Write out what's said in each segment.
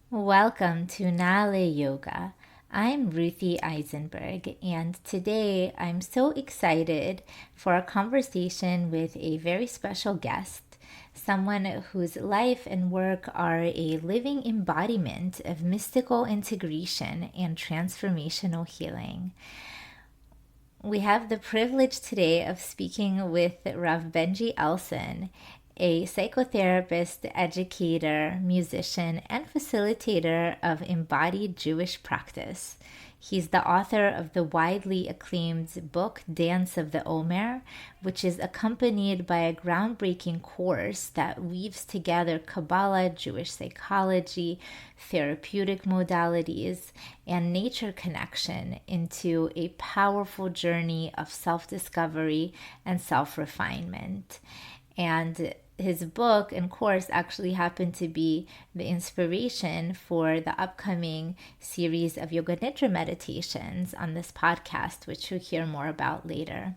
Welcome to Nale Yoga. I'm Ruthie Eisenberg, and today I'm so excited for a conversation with a very special guest, someone whose life and work are a living embodiment of mystical integration and transformational healing. We have the privilege today of speaking with Rav Benji Elson, a psychotherapist, educator, musician, and facilitator of embodied Jewish practice. He's the author of the widely acclaimed book Dance of the Omer, which is accompanied by a groundbreaking course that weaves together Kabbalah, Jewish psychology, therapeutic modalities, and nature connection into a powerful journey of self discovery and self refinement. And his book and course actually happened to be the inspiration for the upcoming series of Yoga Nidra meditations on this podcast, which you'll hear more about later.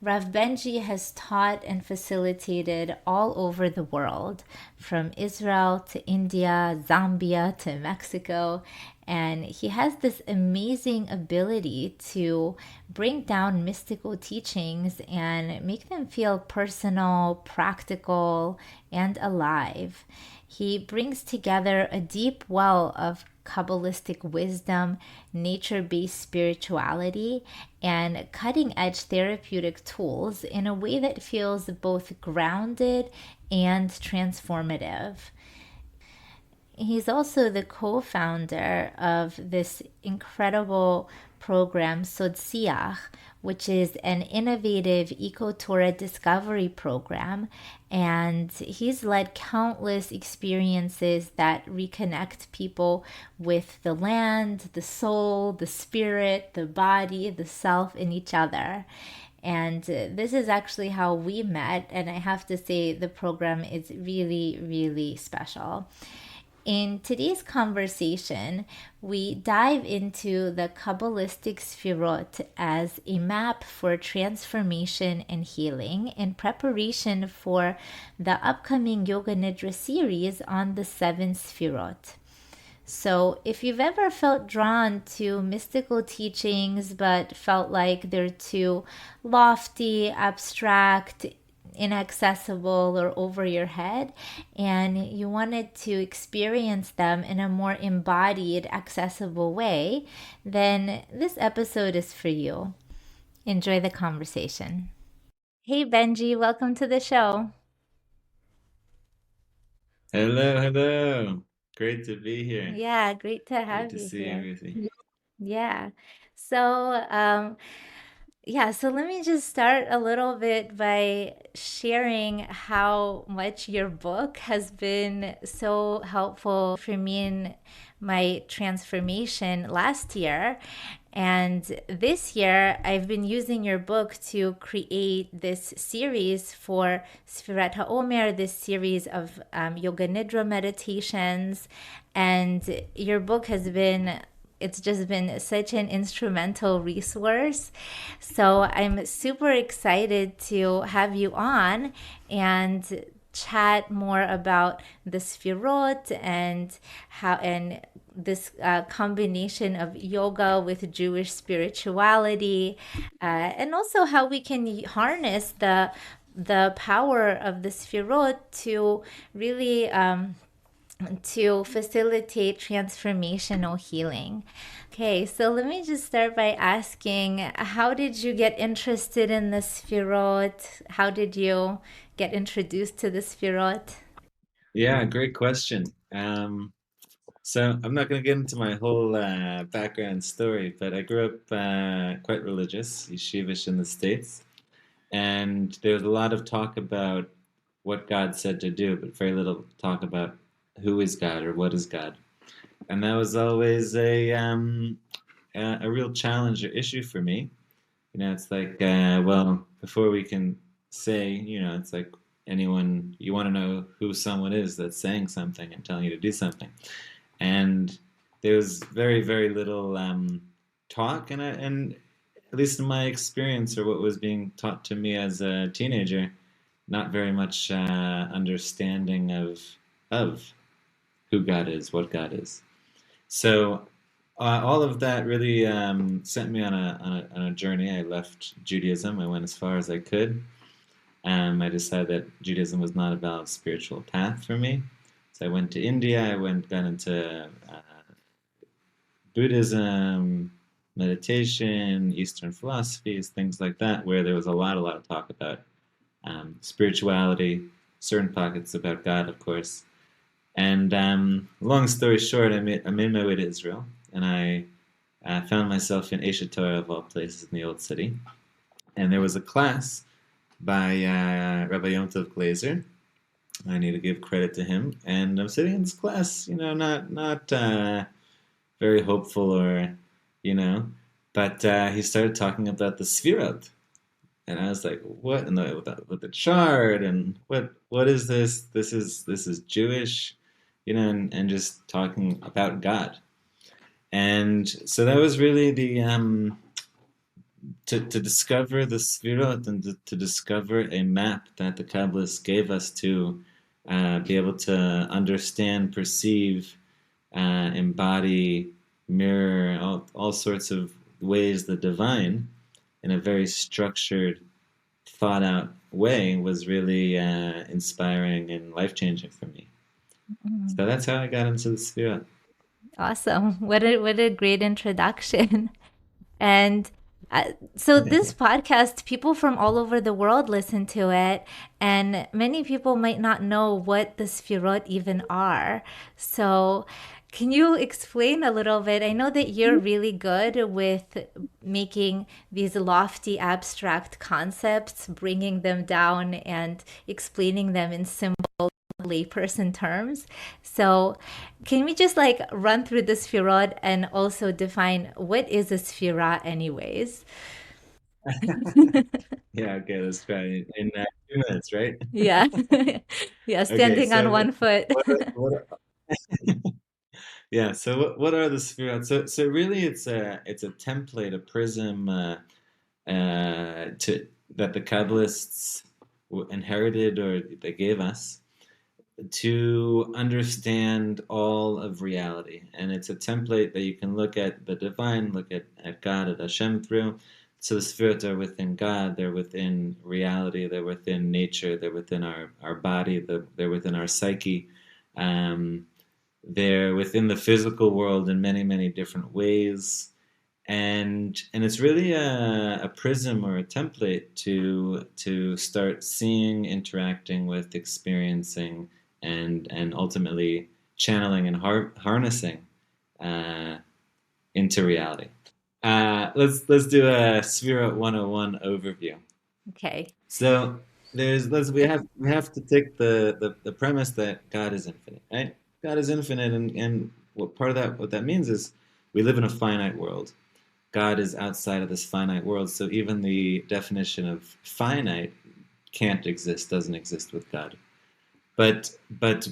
Rav Benji has taught and facilitated all over the world, from Israel to India, Zambia to Mexico, and he has this amazing ability to bring down mystical teachings and make them feel personal, practical, and alive. He brings together a deep well of Kabbalistic wisdom, nature based spirituality, and cutting edge therapeutic tools in a way that feels both grounded and transformative. He's also the co founder of this incredible program, Sodsiach, which is an innovative eco-Torah discovery program. And he's led countless experiences that reconnect people with the land, the soul, the spirit, the body, the self, and each other. And this is actually how we met. And I have to say, the program is really, really special. In today's conversation, we dive into the Kabbalistic Sefirot as a map for transformation and healing in preparation for the upcoming Yoga Nidra series on the seven Sefirot. So, if you've ever felt drawn to mystical teachings but felt like they're too lofty, abstract, inaccessible, or over your head, and you wanted to experience them in a more embodied, accessible way, then this episode is for you. Enjoy the conversation. Hey, Benji, welcome to the show. Hello, hello. Great to be here. Yeah, great to Great have to you see you, here. Ruthie. Yeah. So, so let me just start a little bit by sharing how much your book has been so helpful for me in my transformation last year. And this year, I've been using your book to create this series for Sfirat HaOmer, this series of Yoga Nidra meditations. And your book has been it's just been such an instrumental resource. So I'm super excited to have you on and chat more about the Sfirot and this combination of yoga with Jewish spirituality, and also how we can harness the power of the Sfirot to really to facilitate transformational healing. Okay, so let me just start by asking, how did you get interested in the Sfirot? How did you get introduced to the Sfirot? Yeah, great question. So I'm not going to get into my whole background story, but I grew up quite religious, yeshivish in the States, and there was a lot of talk about what God said to do, but very little talk about who is God or what is God. And that was always a real challenge or issue for me. It's like, well, before we can say, it's like anyone, you want to know who someone is that's saying something and telling you to do something. And there was very, very little talk, and at least in my experience or what was being taught to me as a teenager, not very much understanding of who God is, what God is. So all of that really sent me on a journey. I left Judaism. I went as far as I could. I decided that Judaism was not a valid spiritual path for me. So I went to India. Got into Buddhism, meditation, Eastern philosophies, things like that, where there was a lot of talk about spirituality, certain pockets about God, of course. And long story short, I made my way to Israel, and I found myself in Eshet Torah, of all places, in the Old City. And there was a class by Rabbi Yom Tov Glazer. I need to give credit to him. And I'm sitting in this class, not very hopeful or, you know, but he started talking about the Sefirot. And I was like, what? And with the chart, and what is this? This is Jewish, and just talking about God. And so that was really the to discover the Sefirot, and to discover a map that the Kabbalists gave us to be able to understand, perceive, embody, mirror, all sorts of ways the divine in a very structured, thought out way, was really inspiring and life changing for me. Mm. So that's how I got into the Sefirot. Awesome. What a great introduction. And so this podcast, people from all over the world listen to it, and many people might not know what the Sfirot even are. So can you explain a little bit? I know that you're really good with making these lofty, abstract concepts, bringing them down and explaining them in simple layperson terms. So, can we just like run through the Sfirot and also define what is a Sfira, anyways? Yeah, okay, let's try it in 2 minutes, right? Yeah. Yeah, Okay, standing on so one foot. yeah, so what are the Sefirot? So really, it's a template, a prism, to that the Kabbalists inherited, or they gave us, to understand all of reality. And it's a template that you can look at the divine, look at God, at Hashem through. So the Sefirot are within God, they're within reality, they're within nature, they're within our body, they're within our psyche. Um, they're within the physical world in many, many different ways. And it's really a prism or a template to start seeing, interacting with, experiencing, and ultimately channeling and harnessing uh, into reality. Let's do a Sphera 101 overview. Okay. So we have to take the premise that God is infinite, right? God is infinite, and what that means is we live in a finite world. God is outside of this finite world, so even the definition of finite can't exist, doesn't exist with God. But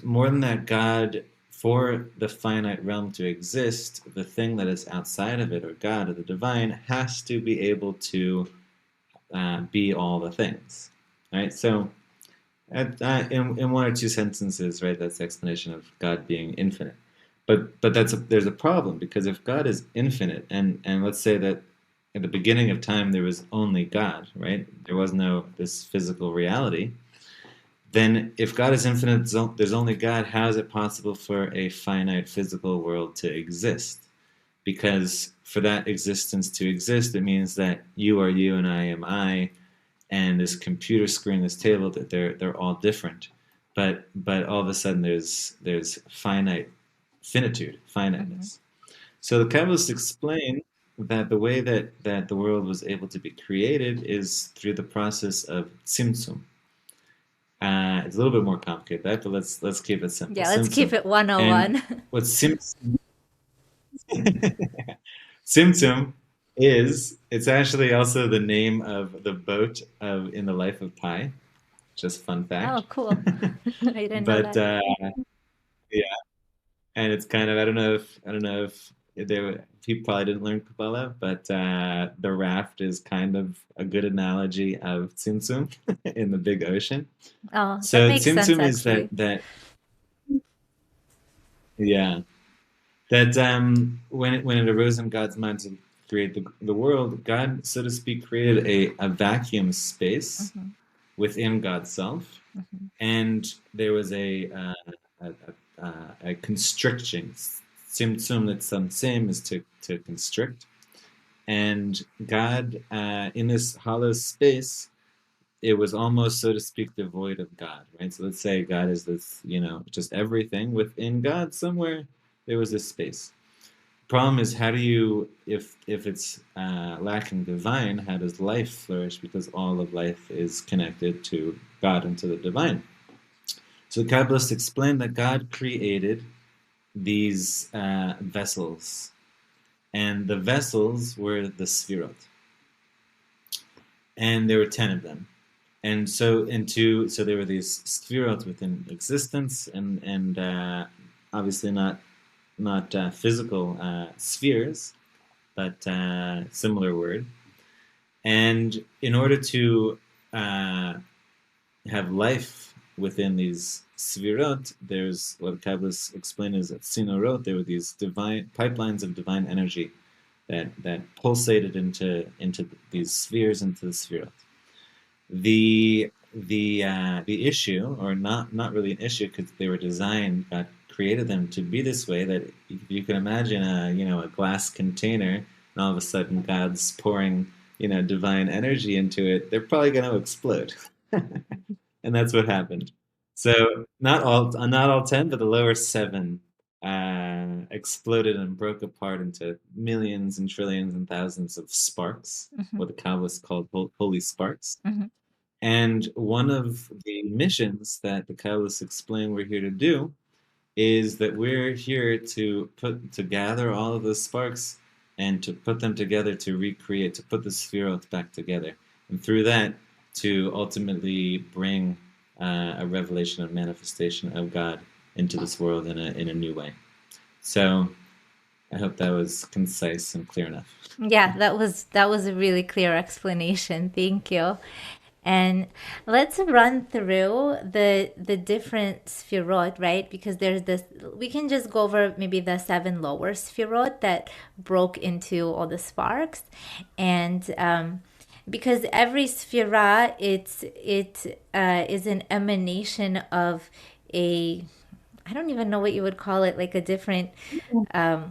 more than that, God, for the finite realm to exist, the thing that is outside of it, or God, or the divine, has to be able to be all the things, right? So, in one or two sentences, right, that's the explanation of God being infinite. But there's a problem, because if God is infinite, and let's say that at the beginning of time there was only God, right? There was no this physical reality. Then if God is infinite, there's only God. How is it possible for a finite physical world to exist? Because for that existence to exist, it means that you are you and I am I, and this computer screen, this table, that they're all different. But all of a sudden there's finitude, Mhm. finiteness. So the Kabbalists explain that the way that the world was able to be created is through the process of tzimtzum. It's a little bit more complicated than that, but let's keep it simple. Yeah, let's keep Tzimtzum. it And 101. what Tzimtzum is, it's actually also the name of the boat of In the Life of Pi. Just fun Oh, fact. cool. I didn't know But that. yeah, and it's kind of, I don't know if people probably didn't learn Kabbalah, but the raft is kind of a good analogy of Tzimtzum in the big ocean. Oh, that So makes sense Tzimtzum is that actually. that Yeah. That when it arose in God's mind to create the world, God, so to speak, created a vacuum space Mm-hmm. within God's self, Mm-hmm. and there was a, a constriction. Tzimtzum, that's some same is to constrict. And God, in this hollow space, it was almost, so to speak, devoid of God, right? So let's say God is this, just everything. Within God, somewhere, there was this space. Problem is, how do you, if it's lacking divine, how does life flourish? Because all of life is connected to God and to the divine. So the Kabbalists explain that God created these vessels, and the vessels were the Sefirot, and there were 10 of them. And so there were these Sefirot within existence, and obviously not physical spheres, but similar word. And in order to uh, have life within these Sefirot, there's what Kabbalists explain as Tzinorot. There were these divine pipelines of divine energy that pulsated into these spheres, into the Sefirot. The issue, or not really an issue, because they were designed, God created them to be this way, that if you can imagine a glass container, and all of a sudden God's pouring divine energy into it, they're probably going to explode. And that's what happened. So not all 10, but the lower seven exploded and broke apart into millions and trillions and thousands of sparks, Mm-hmm. what the Kabbalists called holy sparks. Mm-hmm. And one of the missions that the Kabbalists explain we're here to do is that we're here to gather all of those sparks and to put them together, to recreate, to put the Sefirot back together, and through that to ultimately bring a revelation and manifestation of God into this world in a new way. So I hope that was concise and clear enough. Yeah, that was a really clear explanation. Thank you. And let's run through the different sfirot, right? Because there's this, we can just go over maybe the seven lower sfirot that broke into all the sparks, and because every sfira, it is an emanation of a, I don't even know what you would call it, like a different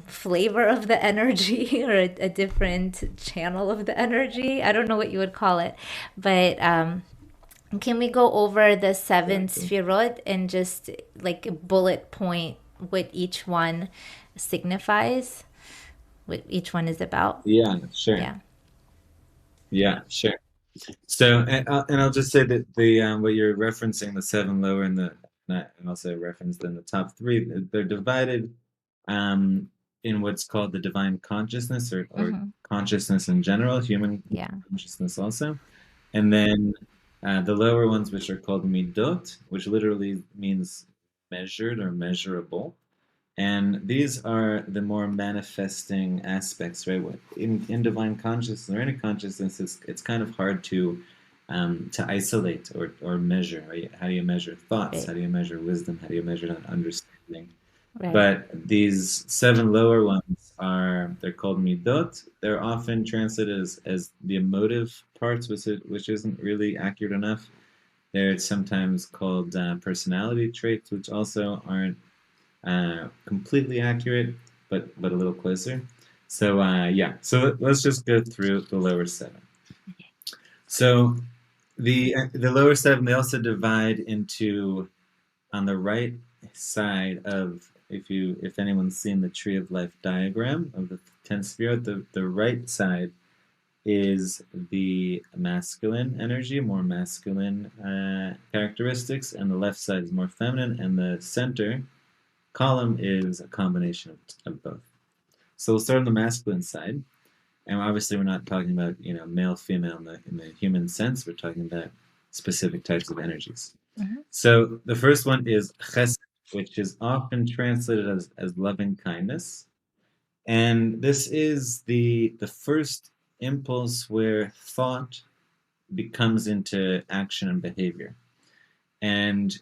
flavor of the energy or a different channel of the energy. I don't know what you would call it, but can we go over the seven Exactly. sfirot and just like bullet point what each one signifies, what each one is about? Yeah, sure. Yeah. Yeah, sure. So, and I'll just say that the what you're referencing, the seven lower and also referenced in the top three, they're divided um, in what's called the divine consciousness, or Mm-hmm. consciousness in general, human Yeah. consciousness also, and then the lower ones, which are called midot, which literally means measured or measurable. And these are the more manifesting aspects, right? In divine consciousness or any consciousness, it's kind of hard to isolate or measure. Right? How do you measure thoughts? Right. How do you measure wisdom? How do you measure understanding? Right. But these seven lower ones they're called midot. They're often translated as the emotive parts, which isn't really accurate enough. They're sometimes called personality traits, which also aren't completely accurate, but a little closer. So yeah, so let's just go through the lower seven. So the lower seven, they also divide into, on the right side of, if anyone's seen the tree of life diagram of the 10 spirit, the right side is the masculine energy, more masculine characteristics, and the left side is more feminine, and the center column is a combination of both. So we'll start on the masculine side, and obviously we're not talking about male female in the human sense. We're talking about specific types of energies. Mm-hmm. So the first one is chesed, which is often translated as loving kindness, and this is the first impulse where thought becomes into action and behavior. And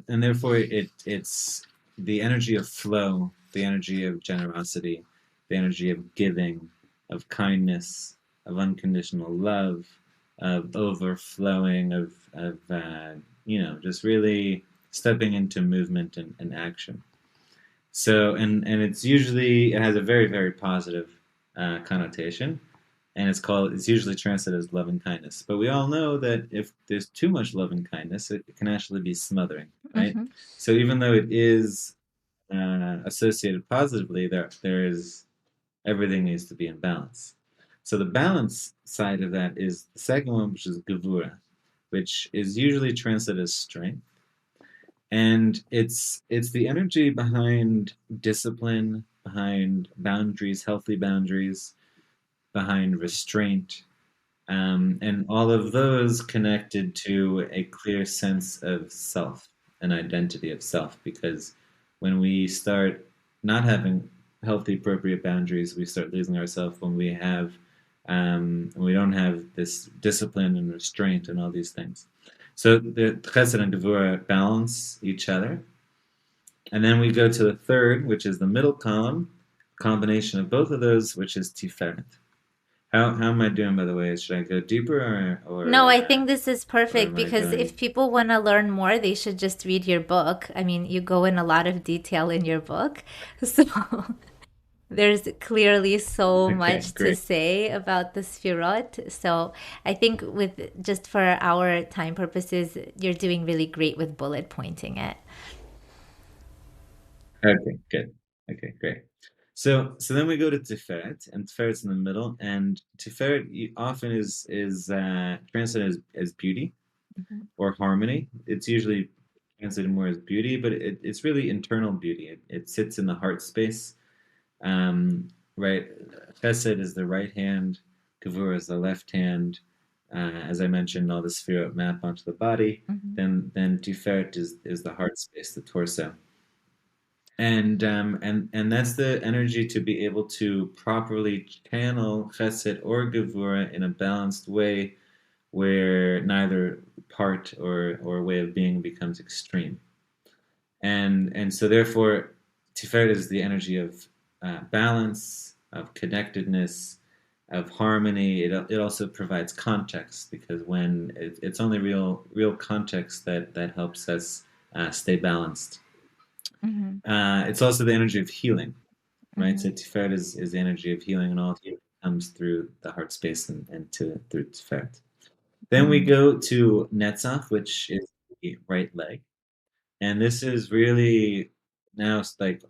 therefore it's the energy of flow, the energy of generosity, the energy of giving, of kindness, of unconditional love, of overflowing, of just really stepping into movement and action. So, and it has a very, very positive connotation, and it's usually translated as loving kindness. But we all know that if there's too much loving kindness, it can actually be smothering, right? Mm-hmm. So even though it is associated positively, there is everything needs to be in balance. So the balance side of that is the second one, which is gevura, which is usually translated as strength, and it's the energy behind discipline, behind boundaries, healthy boundaries, behind restraint, and all of those connected to a clear sense of self, an identity of self. Because when we start not having healthy, appropriate boundaries, we start losing ourselves when we don't have this discipline and restraint and all these things. So the Chesed and Gevurah balance each other. And then we go to the third, which is the middle column, combination of both of those, which is Tiferet. How am I doing, by the way? Should I go deeper No, I think this is or perfect am I because going? if people want to learn more, they should just read your book. I mean, you go in a lot of detail in your book. So there's clearly so Okay, much to great. say about the Sefirot. So I think with just for our time purposes, you're doing really great with bullet pointing it. Okay, good. Okay, great. So then we go to Tiferet, and Tiferet's in the middle, and Tiferet often is translated as beauty Mhm. or harmony. It's usually translated more as beauty, but it's really internal beauty. It sits in the heart space. Um, right, Chesed is the right hand, Gevurah is the left hand. As I mentioned, all the Sefirot map onto the body. Mhm. Then Tiferet is the heart space, the torso, and that's the energy to be able to properly channel Chesed or Gevurah in a balanced way, where neither part or way of being becomes extreme. And so therefore, Tiferet is the energy of balance, of connectedness, of harmony. It also provides context, because it's only real context that helps us stay balanced. Mhm. It's also the energy of healing, right? So Mhm. Tiferet is the energy of healing, and all healing comes through the heart space through Tiferet. Then we Mhm. go to Netzach, which is the right leg. And this is really now it's like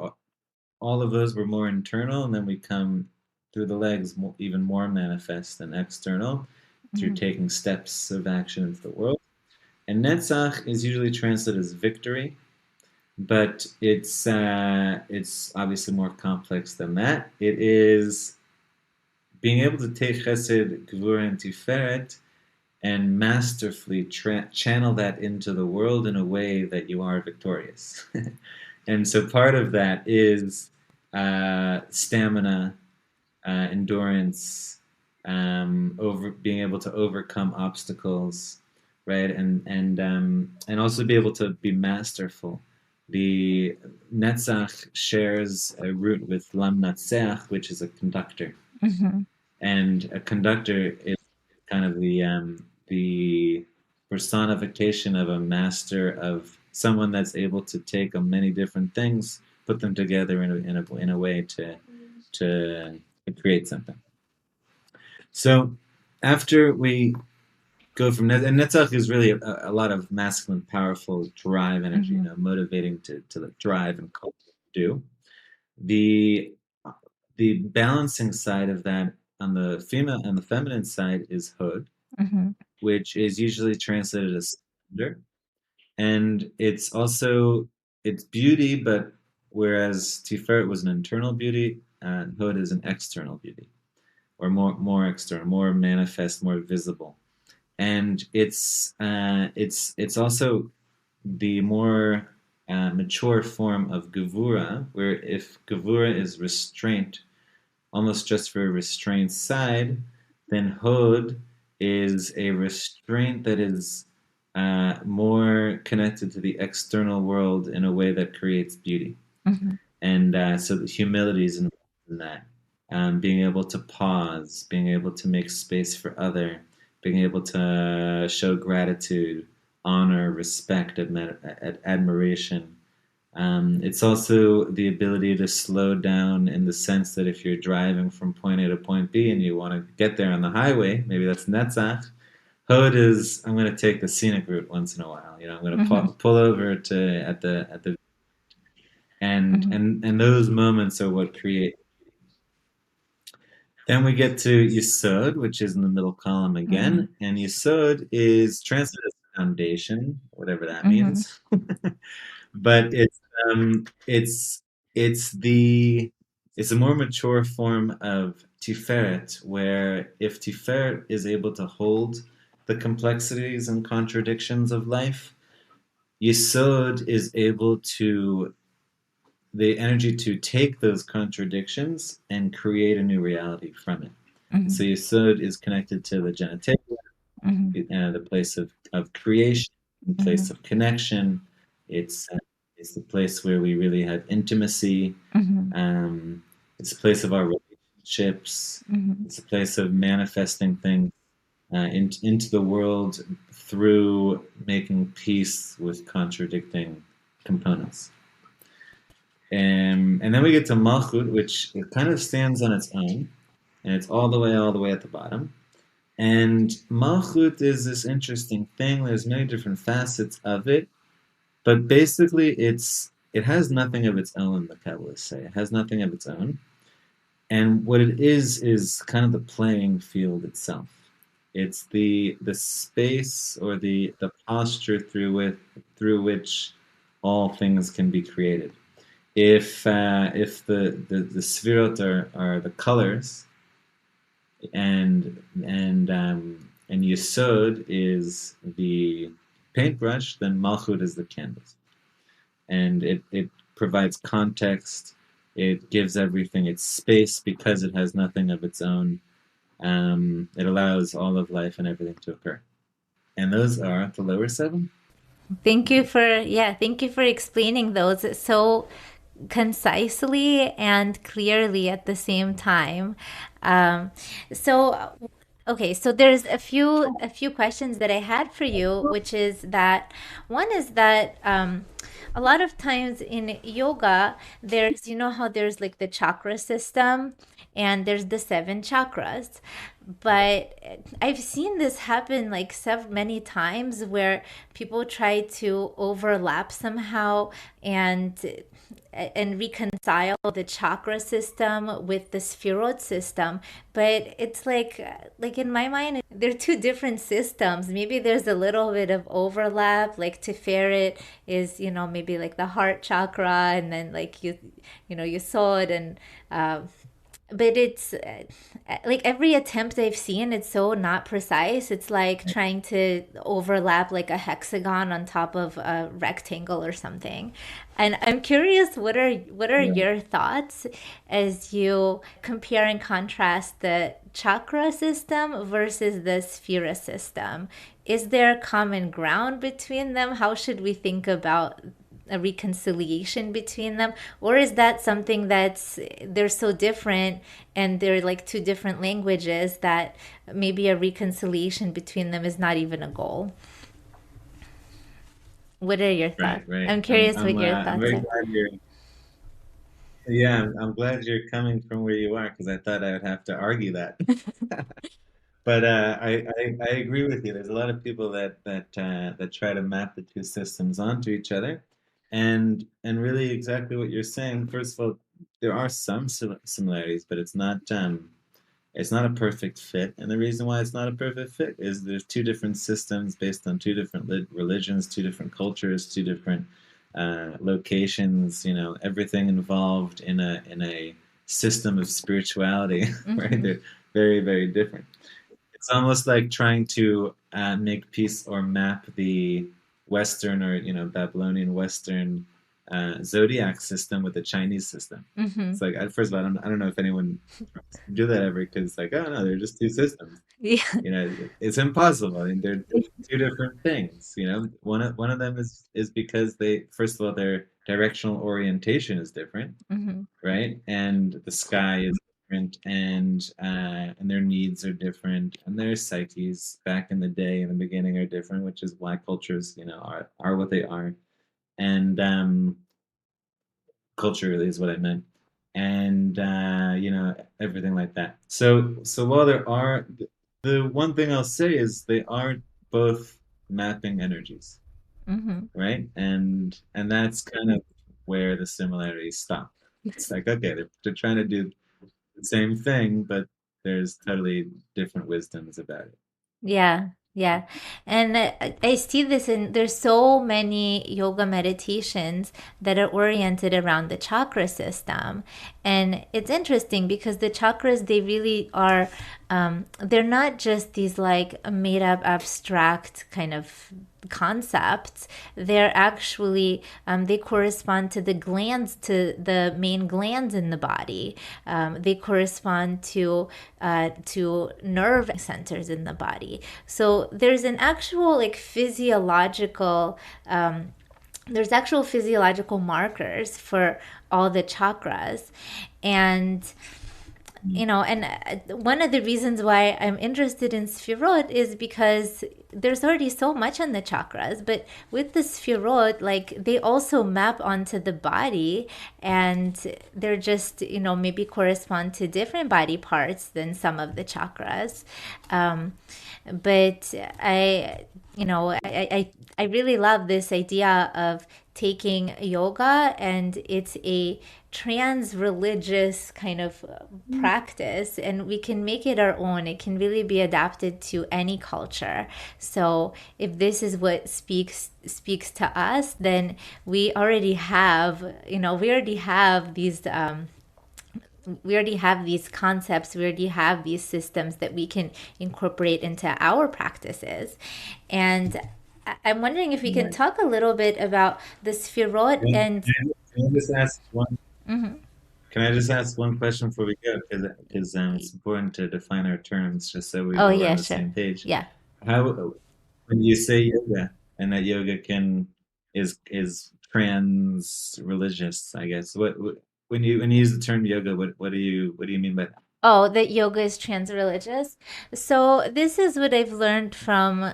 all of those were more internal, and then we come through the legs even more manifest and external through Mhm. taking steps of action into the world. And Netzach is usually translated as victory, but it's obviously more complex than that. It is being able to take Chesed, Gvura, and Tiferet and masterfully channel that into the world in a way that you are victorious. And so part of that is stamina, endurance, over being able to overcome obstacles, right? And also be able to be masterful. The Netzach shares a root with Lam Natseach, which is a conductor, Mhm. and a conductor is kind of the personification of a master, of someone that's able to take many different things, put them together in a way to create something. So after we go from that, and Netzach is really a lot of masculine, powerful drive energy, Mhm. motivating to like drive and do. The the balancing side of that on the female and the feminine side is Hod, Mhm. which is usually translated as splendor, and it's beauty, but whereas Tiferet was an internal beauty, Hod is an external beauty, or more external, more manifest, more visible. And it's also the more mature form of Gevura, where if Gevura is restraint, almost just for restraint side, then Hod is a restraint that is more connected to the external world in a way that creates beauty. Mm-hmm. And so the humility is involved in that. Being able to pause, being able to make space for other, being able to show gratitude, honor, respect, admiration. It's also the ability to slow down in the sense that if you're driving from point A to point B and you want to get there on the highway, maybe that's Netzach. Hod is I'm going to take the scenic route once in a while. I'm going to Mm-hmm. pull over to at the and Mm-hmm. and and those moments are what create. Then we get to Yesod, which is in the middle column Mm-hmm. again, and Yesod is translated as foundation, whatever that Mm-hmm. means. But it's it's the it's a more mature form of Tiferet, where if Tiferet is able to hold the complexities and contradictions of life, Yesod is able to the energy to take those contradictions and create a new reality from it. And Mm-hmm. so Yesod is connected to the genitalia, Mm-hmm. the place of creation, the Mm-hmm. place of connection. It's uh, it's the place where we really have intimacy. Mm-hmm. Um, it's a place of our relationships. Mm-hmm. It's a place of manifesting things into the world through making peace with contradicting components. And then we get to Malchut, which it kind of stands on its own, and it's all the way at the bottom. And Malchut is this interesting thing. There's many different facets of it, but basically, it has nothing of its own. The Kabbalists say it has nothing of its own, and what it is kind of the playing field itself. It's the space or the posture through which all things can be created. If the Sefirot are the colors and Yesod is the paintbrush, then Malchut is the canvas, and it provides context. It gives everything its space because it has nothing of its own. It allows all of life and everything to occur, and those are the lower seven. Thank you for explaining those so concisely and clearly at the same time. Um, so okay, so there's a few questions that I had for you, which is that one is that a lot of times in yoga, there's how there's like the chakra system and there's the seven chakras. But I've seen this happen like many times where people try to overlap somehow and reconcile the chakra system with the Sefirot system. But it's like in my mind, they're two different systems. Maybe there's a little bit of overlap. Like Tiferet is, maybe like the heart chakra, and then like you saw it, and but it's like every attempt I've seen, it's so not precise. It's like trying to overlap like a hexagon on top of a rectangle or something. And I'm curious, what are Yeah. your thoughts as you compare and contrast the chakra system versus the Sphera system? Is there common ground between them? How should we think about a reconciliation between them, or is that something that's they're so different and they're like two different languages that maybe a reconciliation between them is not even a goal? What are your Right, thoughts? right. I'm curious what your I'm thoughts very are. glad you're. Yeah, I'm glad you're coming from where you are because I thought I would have to argue that. But I agree with you. There's a lot of people that try to map the two systems onto each other, and really exactly what you're saying. First of all, there are some similarities, but it's not a perfect fit. And the reason why it's not a perfect fit is there's two different systems based on two different religions, two different cultures, two different locations. Everything involved in a system of spirituality, right? Mm-hmm. They're very, very different. It's almost like trying to make peace or map the Western or Babylonian Western zodiac system with the Chinese system. Mm-hmm. It's like first of all, I don't know if anyone do that ever because it's like, oh no, they're just two systems. Yeah. It's impossible. I mean, they're two different things. One of them is because they, first of all, their directional orientation is different, Mm-hmm. right? And the sky is different, and their needs are different, and their psyches back in the day in the beginning are different, which is why cultures, are what they are. And culturally is what I meant, and everything like that. So while there are the one thing I'll say is they are both mapping energies, Mm-hmm. right? And that's kind of where the similarities stop. It's like, okay, they're trying to do the same thing, but there's totally different wisdoms about it. Yeah, yeah. And I see this in there's so many yoga meditations that are oriented around the chakra system. And it's interesting because the chakras, they really are, they're not just these like made up abstract kind of concepts. They're actually, they correspond to the glands, to the main glands in the body. They correspond to nerve centers in the body. So there's an actual like physiological there's actual physiological markers for all the chakras. And and one of the reasons why I'm interested in Sefirot is because there's already so much on the chakras, but with the Sefirot, like they also map onto the body, and they're just, maybe correspond to different body parts than some of the chakras. But I really love this idea of taking yoga, and it's a trans-religious kind of practice, and we can make it our own. It can really be adapted to any culture. So if this is what speaks to us, then we already have these concepts, we already have these systems that we can incorporate into our practices. And I'm wondering if we can Right. talk a little bit about the Sefirot Can, and. can I just ask one? Mhm. Can I just ask one question before we go? Because it's important to define our terms just so Oh, we're yeah, on the sure. same page. Yeah. How when you say yoga and that yoga can is trans religious, I guess. When you use the term yoga, what do you mean by that? Oh, that yoga is trans-religious. So this is what I've learned from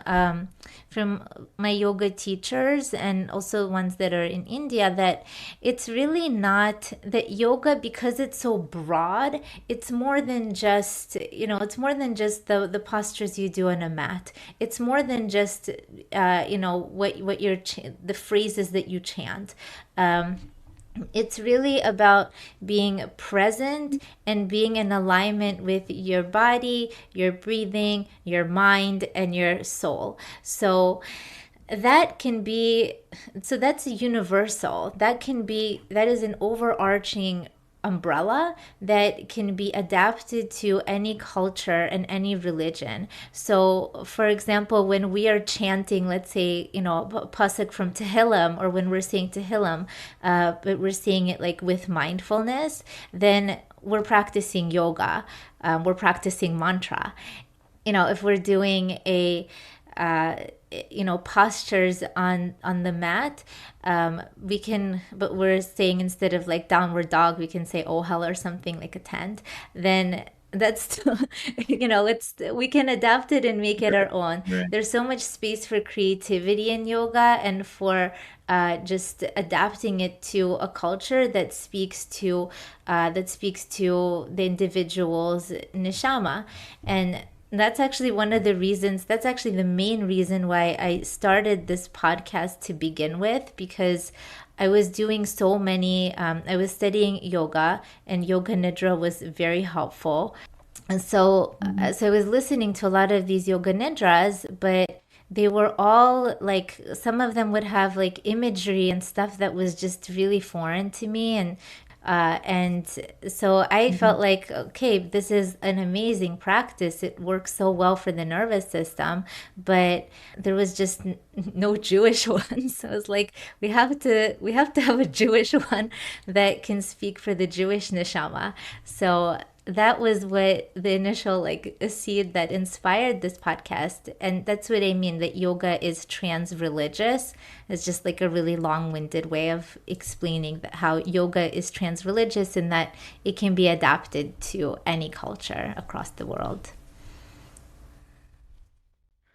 my yoga teachers and also ones that are in India, that it's really not that yoga, because it's so broad. It's more than just the postures you do on a mat. It's more than just what the phrases that you chant. It's really about being present and being in alignment with your body, your breathing, your mind, and your soul. That can be that's universal. That is an overarching umbrella that can be adapted to any culture and any religion. So, for example, when we are chanting, let's say, pasuk from Tehillim, or when we're saying Tehillim, but we're saying it like with mindfulness, then we're practicing yoga. We're practicing mantra. If we're doing a uh, postures on the mat, we can, but we're saying, instead of like downward dog, we can say oh hell, or something like a tent. Then that's still, we can adapt it and make it our own. Right. There's so much space for creativity in yoga, and for just adapting it to a culture that speaks to the individual's neshama. And that's actually the main reason why I started this podcast to begin with, because I was doing so many, I was studying yoga, and Yoga Nidra was very helpful. And so I was listening to a lot of these Yoga Nidras, but they were all like, some of them would have like imagery and stuff that was just really foreign to me. And so I felt like, okay, this is an amazing practice. It works so well for the nervous system, but there was just no Jewish one. So I was like, we have to have a Jewish one that can speak for the Jewish neshama. So that was what the initial like seed that inspired this podcast. And that's what I mean, that yoga is trans religious. It's just like a really long-winded way of explaining that how yoga is trans religious and that it can be adapted to any culture across the world.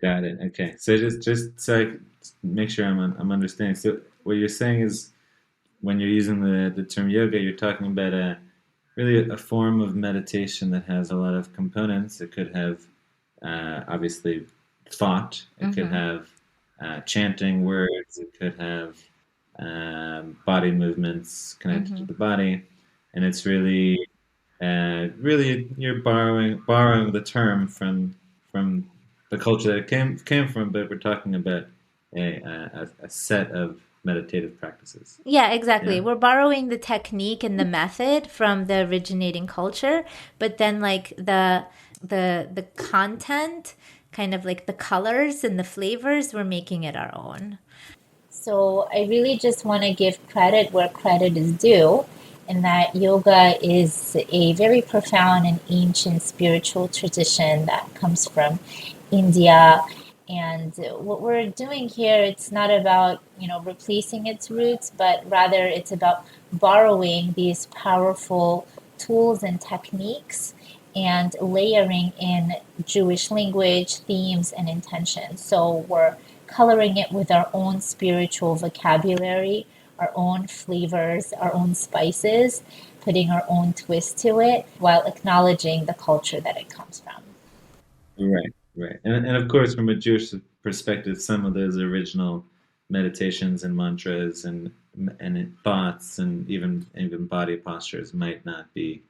Got it. Okay. So just so I make sure I'm understanding. So what you're saying is when you're using the term yoga, you're talking about a really a form of meditation that has a lot of components. It could have obviously thought. It could Mm-hmm. have chanting words. It could have body movements connected to Mm-hmm. the body, and it's really you're borrowing the term from the culture that it came from, but we're talking about a set of meditative practices. Yeah, exactly. Yeah. We're borrowing the technique and the method from the originating culture, but then like the content, kind of like the colors and the flavors, we're making it our own. So I really just want to give credit where credit is due, and that yoga is a very profound and ancient spiritual tradition that comes from India. And what we're doing here, it's not about, replacing its roots, but rather it's about borrowing these powerful tools and techniques and layering in Jewish language, themes, and intentions. So we're coloring it with our own spiritual vocabulary, our own flavors, our own spices, putting our own twist to it while acknowledging the culture that it comes from. Right, right. And of course, from a Jewish perspective, some of those original meditations and mantras and thoughts and even body postures might not be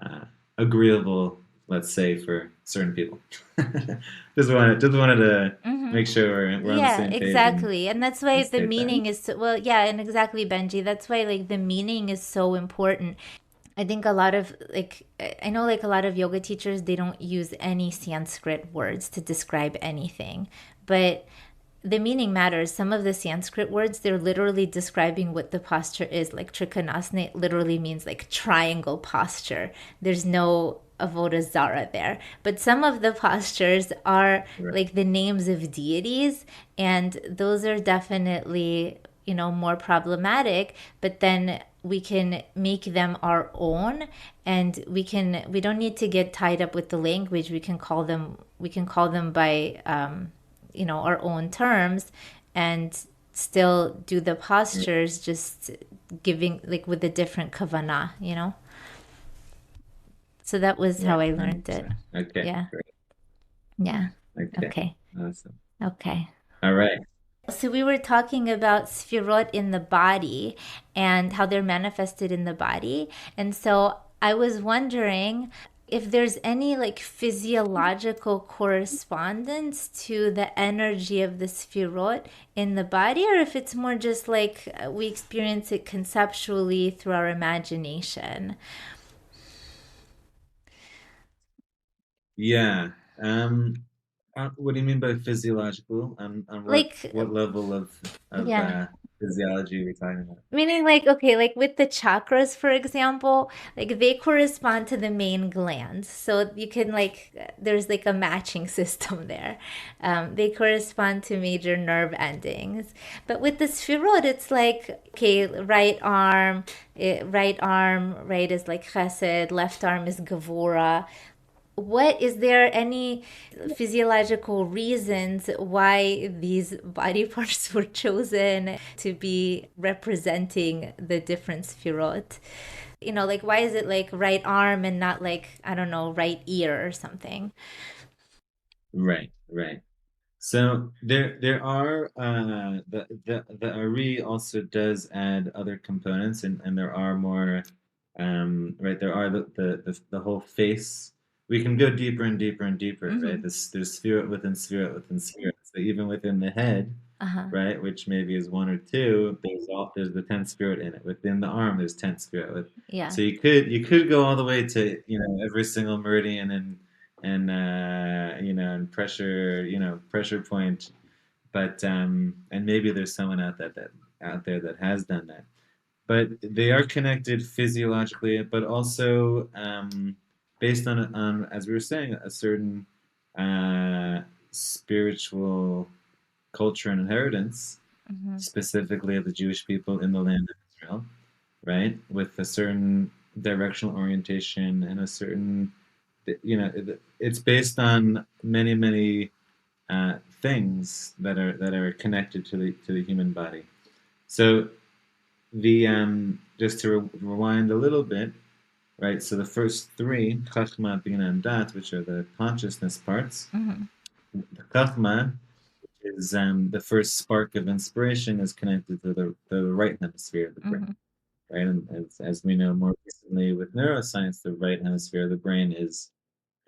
uh, agreeable, let's say, for certain people. Just wanted to Mm-hmm. make sure we're on the Yeah, same page exactly. And that's why and the state that. meaning is so, well, yeah, and exactly, Benji. That's why like the meaning is so important. I think a lot of like I know like a lot of yoga teachers they don't use any Sanskrit words to describe anything. But the meaning matters. Some of the Sanskrit words, they're literally describing what the posture is. Like Trikonasana literally means like triangle posture. There's no avoda zara there. But some of the postures are Right, like the names of deities, and those are definitely, more problematic. But then we can make them our own, and we don't need to get tied up with the language. We can call them by our own terms, and still do the right, postures, just giving like with a different kavanah. So that was how right, I learned it. 100%. Okay, Yeah. great. Yeah. Okay, Okay. awesome. Okay. All right. So we were talking about Sefirot in the body and how they're manifested in the body. And so I was wondering if there's any like physiological correspondence to the energy of the Sefirot in the body, or if it's more just like we experience it conceptually through our imagination. Yeah. Um, what do you mean by physiological? On Like, what level of yeah. physiology are we talking about? Meaning, like, okay, like with the chakras, for example, like they correspond to the main glands. So you can, like, there's like a matching system there. They correspond to major nerve endings. But with the sphirot, it's like, okay, right is like chesed, left arm is gevura. What is there any physiological reasons why these body parts were chosen to be representing the different sphirot? Like why is it like right arm and not like, I don't know, right ear or something? Right, right. So there are the Ari also does add other components and there are more right there are the whole face. We can go deeper and deeper and deeper, right? Mm-hmm. There's spirit within spirit within spirit. So even within the head, Uh-huh. right, which maybe is one or two, there's the tenth spirit in it. Within the arm, there's tenth spirit. Yeah. So you could go all the way to every single meridian and pressure point, but and maybe there's someone out there that has done that, but they are connected physiologically, but also based on, as we were saying, a certain spiritual culture and inheritance, Mm-hmm. specifically of the Jewish people in the land of Israel, right? With a certain directional orientation and a certain, it's based on many, many things that are connected to the human body. So the just to rewind a little bit, right? So the first three, Chachma, Bina, and Dat, which are the consciousness parts, Mm-hmm. the Chachma is the first spark of inspiration is connected to the right hemisphere of the brain, Mm-hmm. right? And as we know more recently with neuroscience, the right hemisphere of the brain is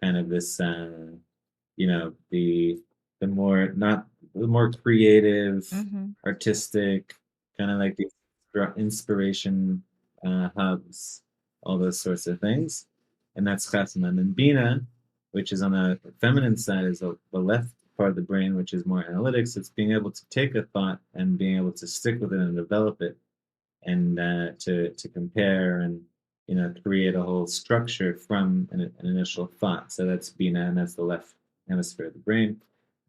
kind of this, the more not the more creative, Mm-hmm. artistic, kind of like the inspiration hubs, all those sorts of things, and that's chesed. And then bina, which is on the feminine side, is the left part of the brain, which is more analytics. It's being able to take a thought and being able to stick with it and develop it and to compare and create a whole structure from an initial thought. So that's bina, and that's the left hemisphere of the brain.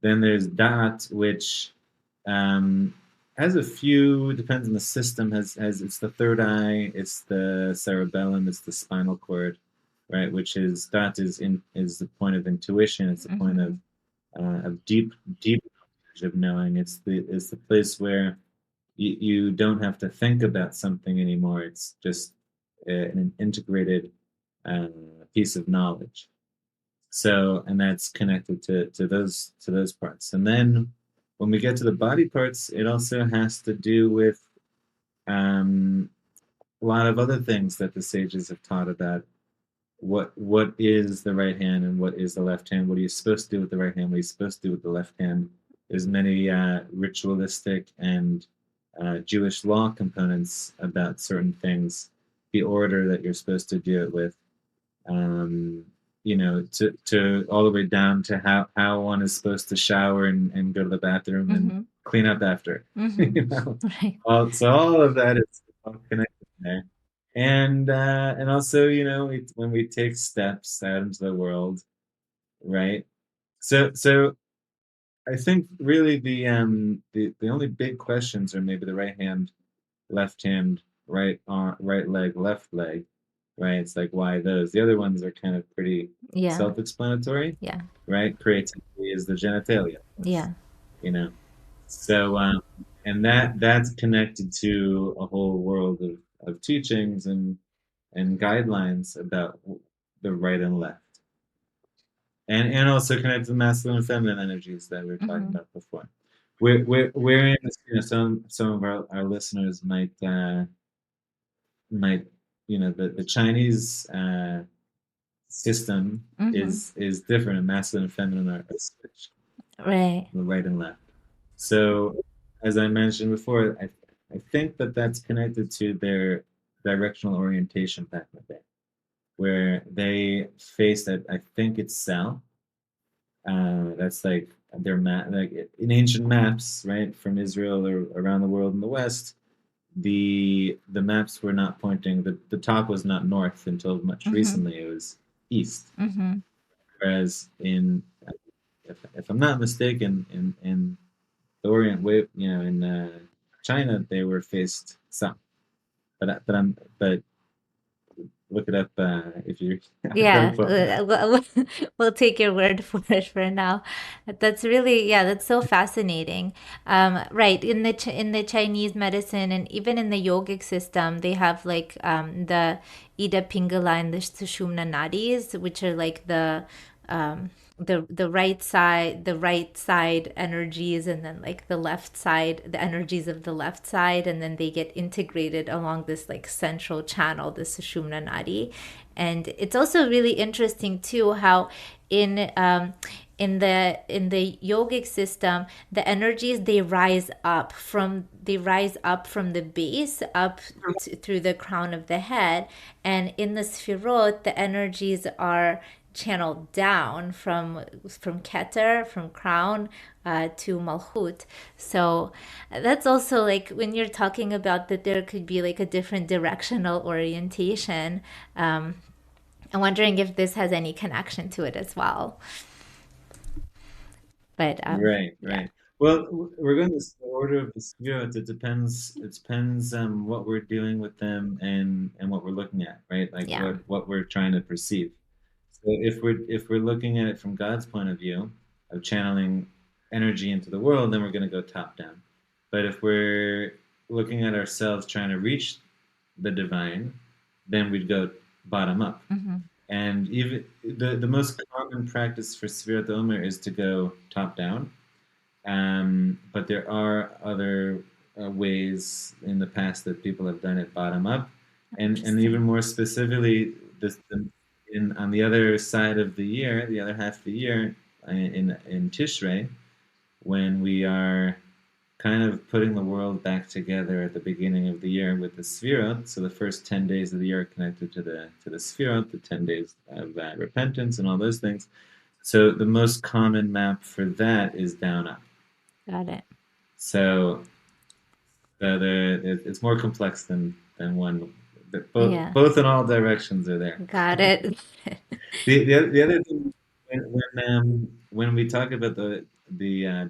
Then there's dat, which um, has a few. Depends on the system. Has it's the third eye. It's the cerebellum. It's the spinal cord, right? Which is dat is the point of intuition. It's the point Mm-hmm. of deep knowledge of knowing. It's the place where you don't have to think about something anymore. It's just an integrated uh, piece of knowledge. So, and that's connected to those parts. And then when we get to the body parts, it also has to do with um, a lot of other things that the sages have taught about what is the right hand and what is the left hand. What are you supposed to do with the right hand? What are you supposed to do with the left hand? There's many ritualistic and Jewish law components about certain things, the order that you're supposed to do it with, to all the way down to how one is supposed to shower and go to the bathroom and Mm-hmm. clean up after. Mm-hmm. you know, Right. so all of that is all connected there. And also, when we take steps out into the world, right? So I think really the only big questions are maybe the right hand, left hand, right arm, right leg, left leg, right? It's like why those? The other ones are kind of pretty Yeah. self-explanatory, Yeah. right? Creativity is the genitalia, Yeah. you know. So and that's connected to a whole world of teachings and guidelines about the right and left, and also connected to masculine and feminine energies that we were talking Mm-hmm. about before. We're in this, some of our listeners might the Chinese system Mm-hmm. is different, and masculine and feminine are switched, Right. the right and left. So as I mentioned before, I think that that's connected to their directional orientation back in the day, where they faced that. I think it's south. That's like their map, like in ancient maps, right, from Israel or around the world in the West. The maps were not pointing. The top was not north until much Mm-hmm. recently. It was east. Mm-hmm. Whereas if I'm not mistaken, in the Orient way, in China, they were faced south. But look it up if you don't Yeah, quote me on we'll take your word for it for now. That's really, yeah, that's so fascinating. Right, in the Chinese medicine and even in the yogic system, they have like the Ida Pingala and the Sushumna nadis, which are like the right side energies, and then like the left side, the energies of the left side, and then they get integrated along this like central channel, the Sushumna nadi. And it's also really interesting too how in in the yogic system, the energies, they rise up from the base up through the crown of the head, and in the Sefirot the energies are channeled down from Keter, from crown, to Malchut. So that's also like when you're talking about that there could be like a different directional orientation. I'm wondering if this has any connection to it as well. But Right, yeah, right. Well, we're going to the order of the spheres. It depends what we're doing with them and what we're looking at, right? Like yeah, what we're trying to perceive. So if we're looking at it from God's point of view of channeling energy into the world, then we're going to go top down. But if we're looking at ourselves trying to reach the divine, then we'd go bottom up. hmm, And even the most common practice for Sefirot Omer is to go top down. But there are other ways in the past that people have done it bottom up, and even interesting. more specifically, in on the other side of the year, the other half of the year, in Tishrei, when we are kind of putting the world back together at the beginning of the year with the Sefirot. So the first 10 days of the year are connected to the Sefirot, the 10 days of repentance and all those things. So the most common map for that is down up. Got it. So it's more complex than one. Yeah, Both in all directions are there. got it. The other thing when we talk about the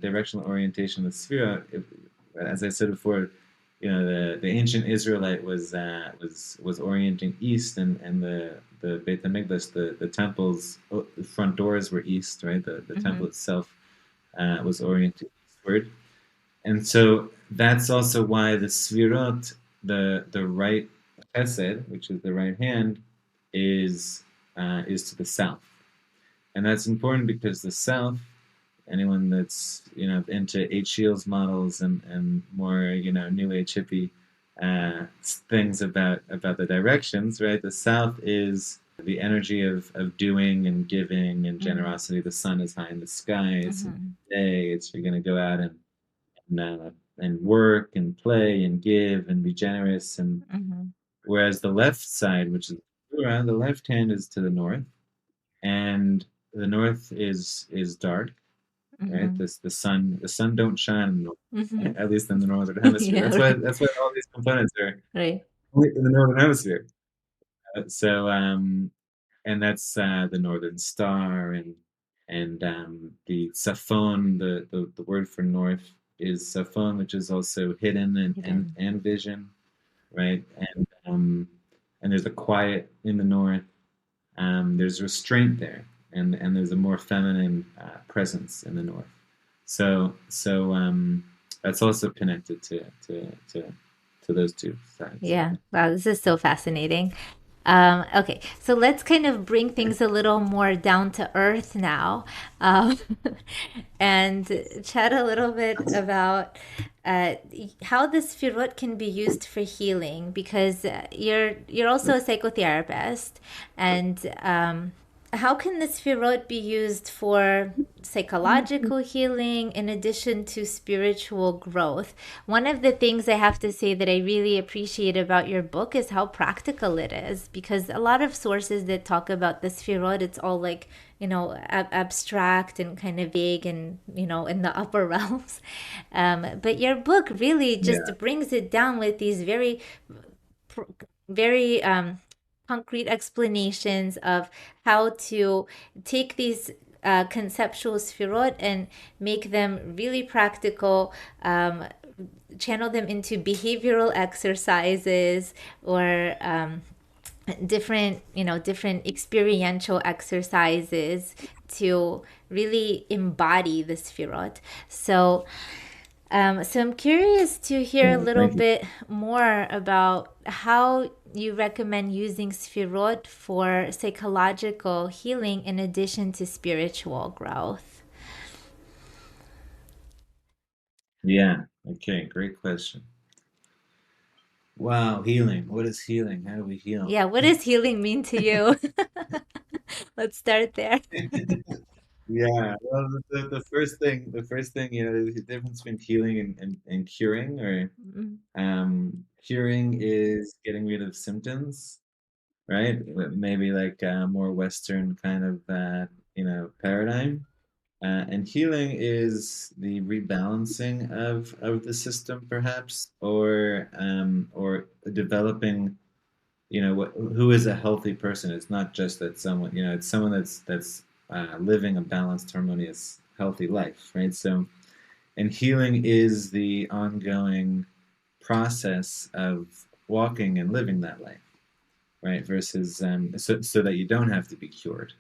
directional orientation of the sphere, as I said before, the ancient Israelite was orienting east, and the Beit Hamikdash, the temple's front doors were east, right? The temple Hmm. itself was oriented eastward. And so that's also why the Sfirot, the right chesed, which is the right hand, is to the south, and that's important because the south, anyone that's into H. Shields models and more New Age hippie things about the directions, right? The south is the energy of doing and giving and Hmm. generosity. The sun is high in the sky. It's Hmm. day. It's you're going to go out and work and play and give and be generous. And Hmm. whereas the left side, which is around the left hand, is to the north, and the north is dark, right? Hmm. The sun don't shine in the north, Hmm. right? At least in the northern hemisphere. Yeah, That's why right. that's why all these components are Right. only in the northern hemisphere. So and that's the northern star, and the saffron, the word for north is saffron, which is also hidden and and, Hidden. and vision, right? And there's a quiet in the north. There's restraint there, and there's a more feminine presence in the north. So that's also connected to those two sides. Yeah. Wow, this is so fascinating. Okay, so let's kind of bring things a little more down to earth now, um, and chat a little bit about uh, how this firut can be used for healing. Because you're also a psychotherapist, and how can this firut be used for psychological healing in addition to spiritual growth? One of the things I have to say that I really appreciate about your book is how practical it is, because a lot of sources that talk about the sefirot, it's all like, abstract and kind of vague and, in the upper realms. But your book really Yeah, just brings it down with these pr- very concrete explanations of how to take these conceptual sfirot and make them really practical, channel them into behavioral exercises or different experiential exercises to really embody the sfirot. So I'm curious to hear a yeah. little Thank you. bit more about how you recommend using Sfirot for psychological healing in addition to spiritual growth. Yeah. Okay. Great question. Wow. Healing. What is healing? How do we heal? Yeah, what does healing mean to you? Let's start there. Yeah. Well, the first thing, there's a difference between healing and curing, or Mm, curing is getting rid of symptoms, right? Maybe like a more Western kind of paradigm. And healing is the rebalancing of the system, perhaps, or developing, who is a healthy person. It's not just that someone, it's someone that's living a balanced, harmonious, healthy life, right? So, and healing is the ongoing process of walking and living that life, right? Versus so that you don't have to be cured,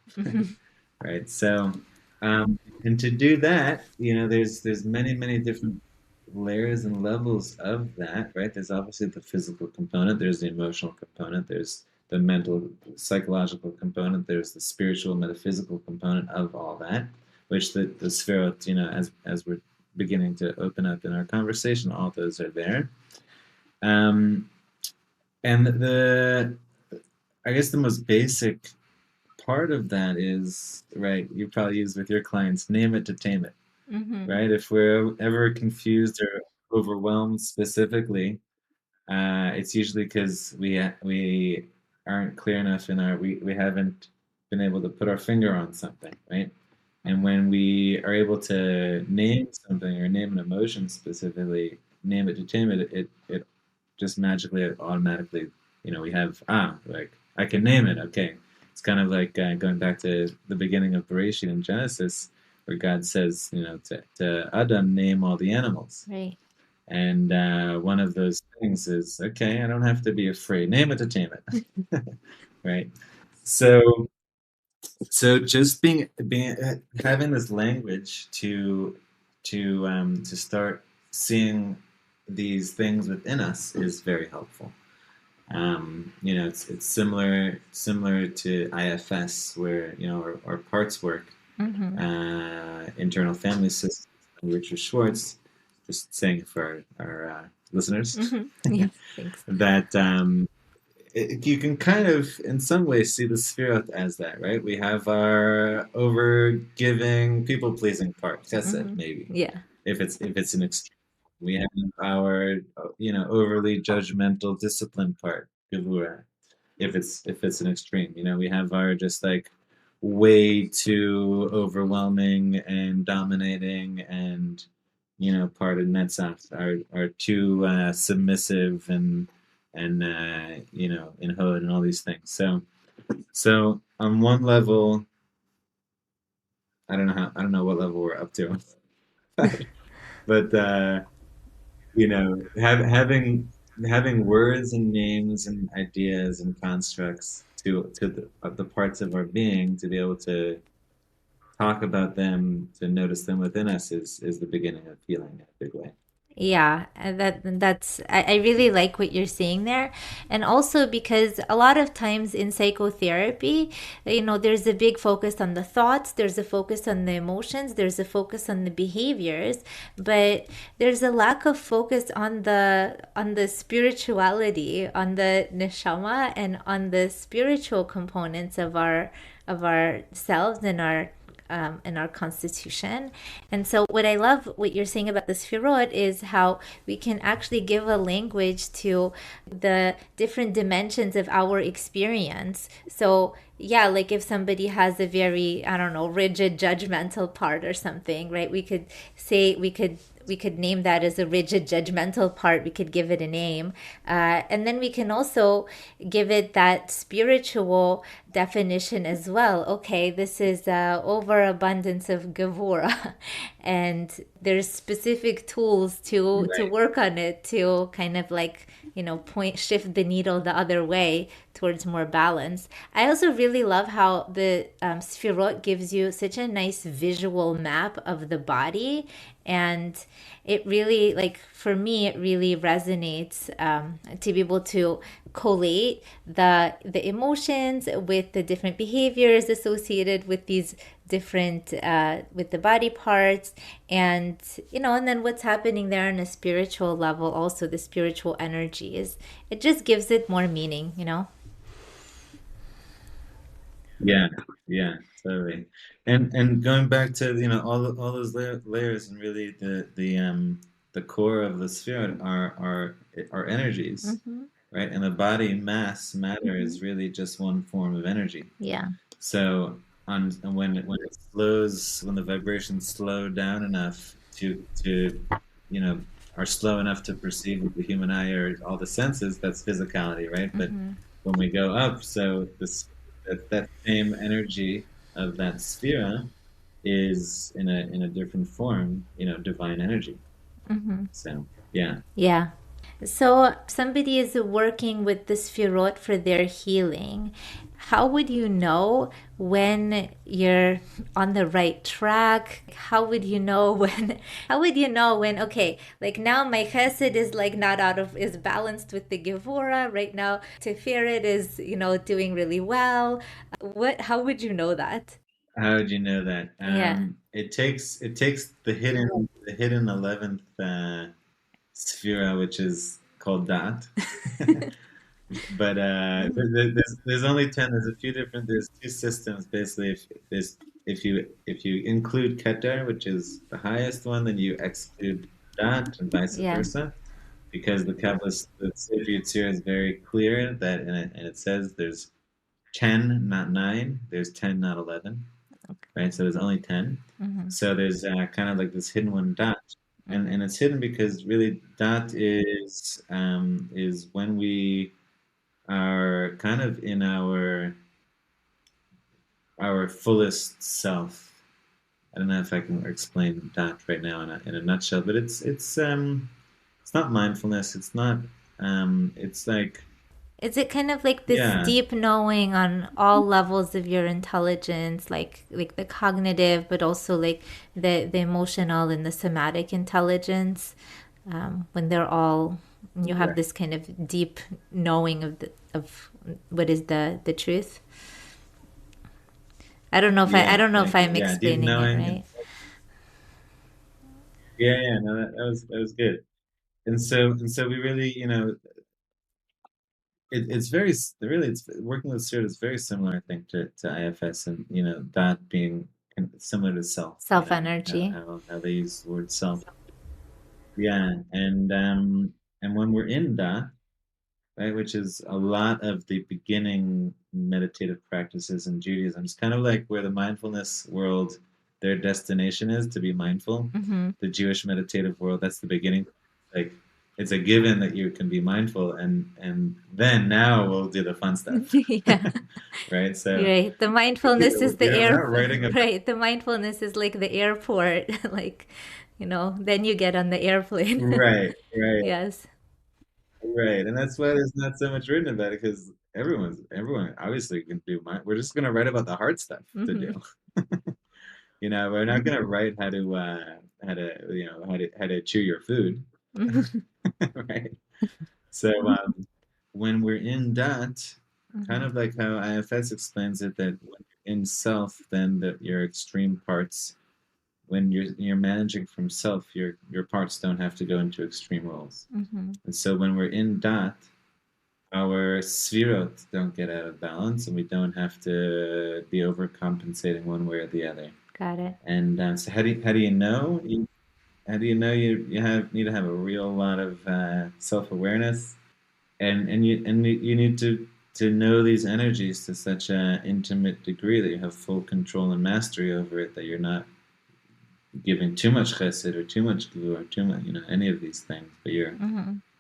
right? So, and to do that, there's many different layers and levels of that, right? There's obviously the physical component, there's the emotional component, there's the mental, psychological component, there's the spiritual, metaphysical component of all that, which the Sefirot, as we're beginning to open up in our conversation, all those are there. Um, and I guess the most basic part of that is, right, you probably use with your clients, name it to tame it, right? If we're ever confused or overwhelmed specifically, it's usually because we aren't clear enough we haven't been able to put our finger on something, right? And when we are able to name something or name an emotion specifically, name it to tame it, it just magically, automatically, we have, like, I can name it. Okay. It's kind of like going back to the beginning of Bereshit in Genesis, where God says, to Adam, name all the animals. Right. And one of those things is, okay, I don't have to be afraid. Name it to tame it. Right? So just being having this language to start seeing these things within us is very helpful. It's similar to IFS, where our parts work, internal family system, Richard Schwartz. Just saying for our listeners, Yeah, thanks. that you can kind of, in some ways, see the Sefirot as that, right? We have our over-giving, people-pleasing part. That's it, maybe. Yeah. If it's an extreme. We have our, overly judgmental, disciplined part, Gevura. If it's an extreme, we have our just like way too overwhelming and dominating and part of Netzach are too submissive and in Hod and all these things. So on one level, I don't know what level we're up to, but having words and names and ideas and constructs to the parts of our being, to be able to talk about them, to notice them within us, is the beginning of healing in a big way. Yeah, and I really like what you're saying there. And also because a lot of times in psychotherapy, there's a big focus on the thoughts, there's a focus on the emotions, there's a focus on the behaviors, but there's a lack of focus on the spirituality, on the neshama, and on the spiritual components of our selves and our constitution. And so what I love what you're saying about the Sefirot is how we can actually give a language to the different dimensions of our experience. So yeah, like if somebody has a very, I don't know, rigid judgmental part or something, right? We could name that as a rigid judgmental part. We could give it a name. And then we can also give it that spiritual definition as well. Okay, this is overabundance of Gevura. And there's specific tools to work on it, to kind of like, shift the needle the other way towards more balance. I also really love how the Sefirot gives you such a nice visual map of the body. And it really, like for me, it really resonates to be able to collate the emotions with the different behaviors associated with these different with the body parts, and and then what's happening there on a spiritual level, also the spiritual energies. It just gives it more meaning. Yeah, yeah, totally. And going back to all those layers, and really the core of the sphere are energies, right? And the body matter is really just one form of energy. Yeah. So and when it slows, when the vibrations slow down enough to are slow enough to perceive with the human eye or all the senses, that's physicality, right? But when we go up. So that same energy of that sphera is in a different form, divine energy. So yeah. Yeah. So, somebody is working with the Sefirot for their healing. How would you know when you're on the right track? How would you know when, how would you know when, okay, like now my chesed is like not out of, is balanced with the Gevura. Right now, Tiferet is, doing really well. How would you know that? How would you know that? Yeah. It takes the hidden 11th sphera, which is called Dat. But there's only 10. There's a few different. There's two systems basically. If you include Keter, which is the highest one, then you exclude Dat, and vice Yeah. versa, because the Kabbalist, the Sefer Yetzirah is very clear that, and it says there's 10, not 9. There's 10, not 11. Right? So there's only 10. So there's kind of like this hidden one, dot, and it's hidden because really dot is when we are kind of in our fullest self. I don't know if I can explain that right now in a nutshell, but it's not mindfulness. It's not it's like, Is it kind of like this yeah, deep knowing on all levels of your intelligence, like the cognitive, but also like the emotional and the somatic intelligence, when they're all you have right, this kind of deep knowing of what is the truth. I yeah, don't know if like, I'm yeah, deep explaining it knowing, and right. yeah, yeah, no, that was good. And so we really, it's very really, it's working with spirit is very similar, I think, to IFS, and that being similar to self, Self how, energy. how they use the word self. Yeah, and when we're in that, right, which is a lot of the beginning meditative practices in Judaism. It's kind of like where the mindfulness world, their destination is to be mindful. The Jewish meditative world, that's the beginning. Like, it's a given that you can be mindful, and then now we'll do the fun stuff, Yeah. right? So Right. The mindfulness is the we're air. not writing about. Right. The mindfulness is like the airport. Like, then you get on the airplane. Right, right, Yes. right, and that's why there's not so much written about it, because everyone obviously can do mind. We're just gonna write about the hard stuff to do. We're not gonna write how to chew your food, right? So when we're in that, kind of like how IFS explains it, that when you're in self, then that your extreme parts, when you're managing from self, your parts don't have to go into extreme roles. And so when we're in that, our sefirot don't get out of balance, and we don't have to be overcompensating one way or the other. Got it. And so how do you know? How do you know you need to have a real lot of self-awareness, and you need to know these energies to such an intimate degree that you have full control and mastery over it, that you're not giving too much chesed or too much gvur or too much, any of these things, but you're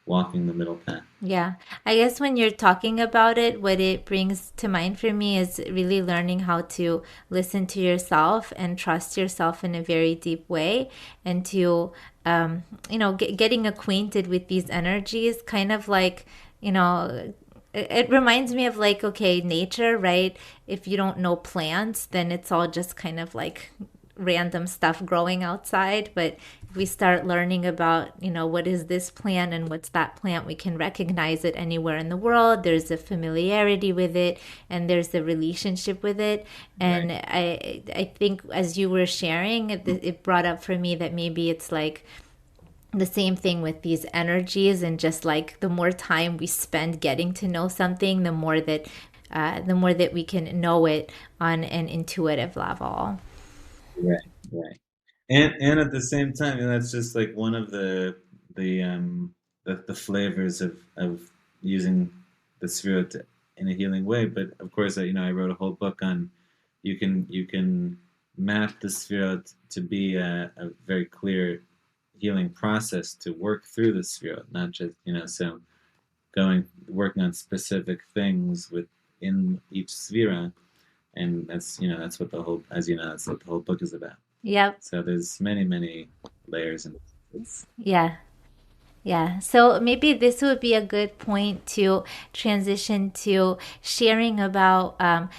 walking the middle path. Yeah. I guess when you're talking about it, what it brings to mind for me is really learning how to listen to yourself and trust yourself in a very deep way, and to, getting acquainted with these energies, kind of like, it reminds me of like, okay, nature, right? If you don't know plants, then it's all just kind of like random stuff growing outside. But if we start learning about, what is this plant and what's that plant, we can recognize it anywhere in the world. There's a familiarity with it, and there's a relationship with it. Right. And I think as you were sharing, it brought up for me that maybe it's like the same thing with these energies, and just like the more time we spend getting to know something, the more that we can know it on an intuitive level. Right, right. And at the same time, that's just like one of the the flavors of using the spirit in a healing way. But of course, I wrote a whole book on, you can map the spirit to be a very clear healing process to work through the spirit, not just, so working on specific things within each sfera, and that's what the whole, as you know, that's what the whole book is about. Yep. So there's many layers, and it's Yeah. Yeah, so maybe this would be a good point to transition to sharing about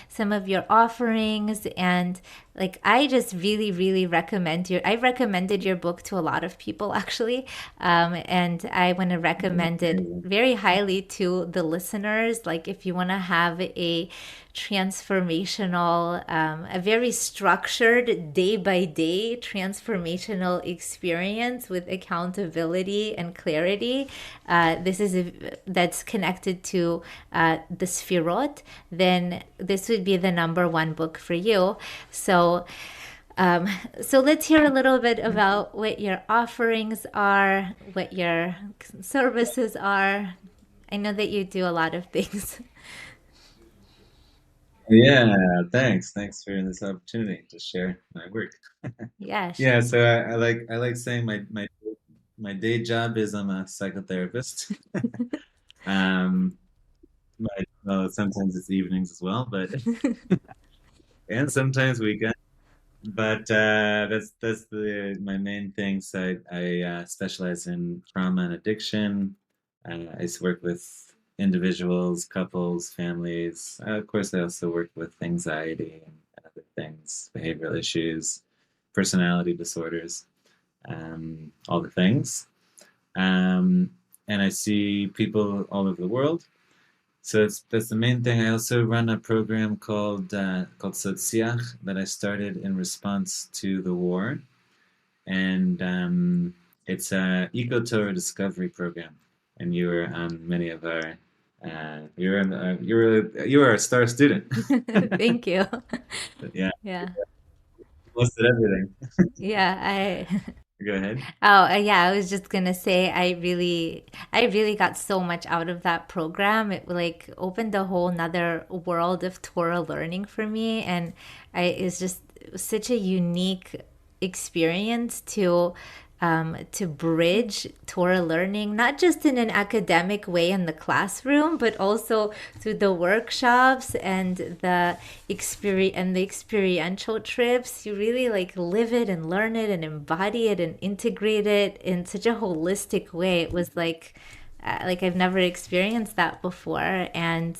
some of your offerings. And like, I just really, really I recommended your book to a lot of people actually. And I want to recommend it amazing. very highly to the listeners. Like, if you want to have a transformational, a very structured day by day transformational experience with accountability and clarity. That's connected to the Sefirot, then this would be the number one book for you. Um, so let's hear a little bit about what your offerings are, what your services are. I know that you do a lot of things. Yeah, thanks for this opportunity to share my work. Yeah. Yeah, so I like saying my day job is I'm a psychotherapist. Um, well, sometimes it's evenings as well, but and sometimes weekends. But that's the my main thing. So I specialize in trauma and addiction. I used to work with individuals, couples, families. Of course, I also work with anxiety and other things, behavioral issues, personality disorders, all the things. Um, and I see people all over the world. So that's the main thing. I also run a program called Sotziach that I started in response to the war, and it's a eco Torah discovery program. And you were on many of our you were a star student. Thank you. Yeah, Yeah. most of everything. Yeah, I Go ahead. Oh, yeah, I was just gonna say I really got so much out of that program. It like opened a whole nother world of Torah learning for me, and it's just such a unique experience to bridge Torah learning, not just in an academic way in the classroom, but also through the workshops and the experiential trips. You really like live it and learn it and embody it and integrate it in such a holistic way. It was like I've never experienced that before, and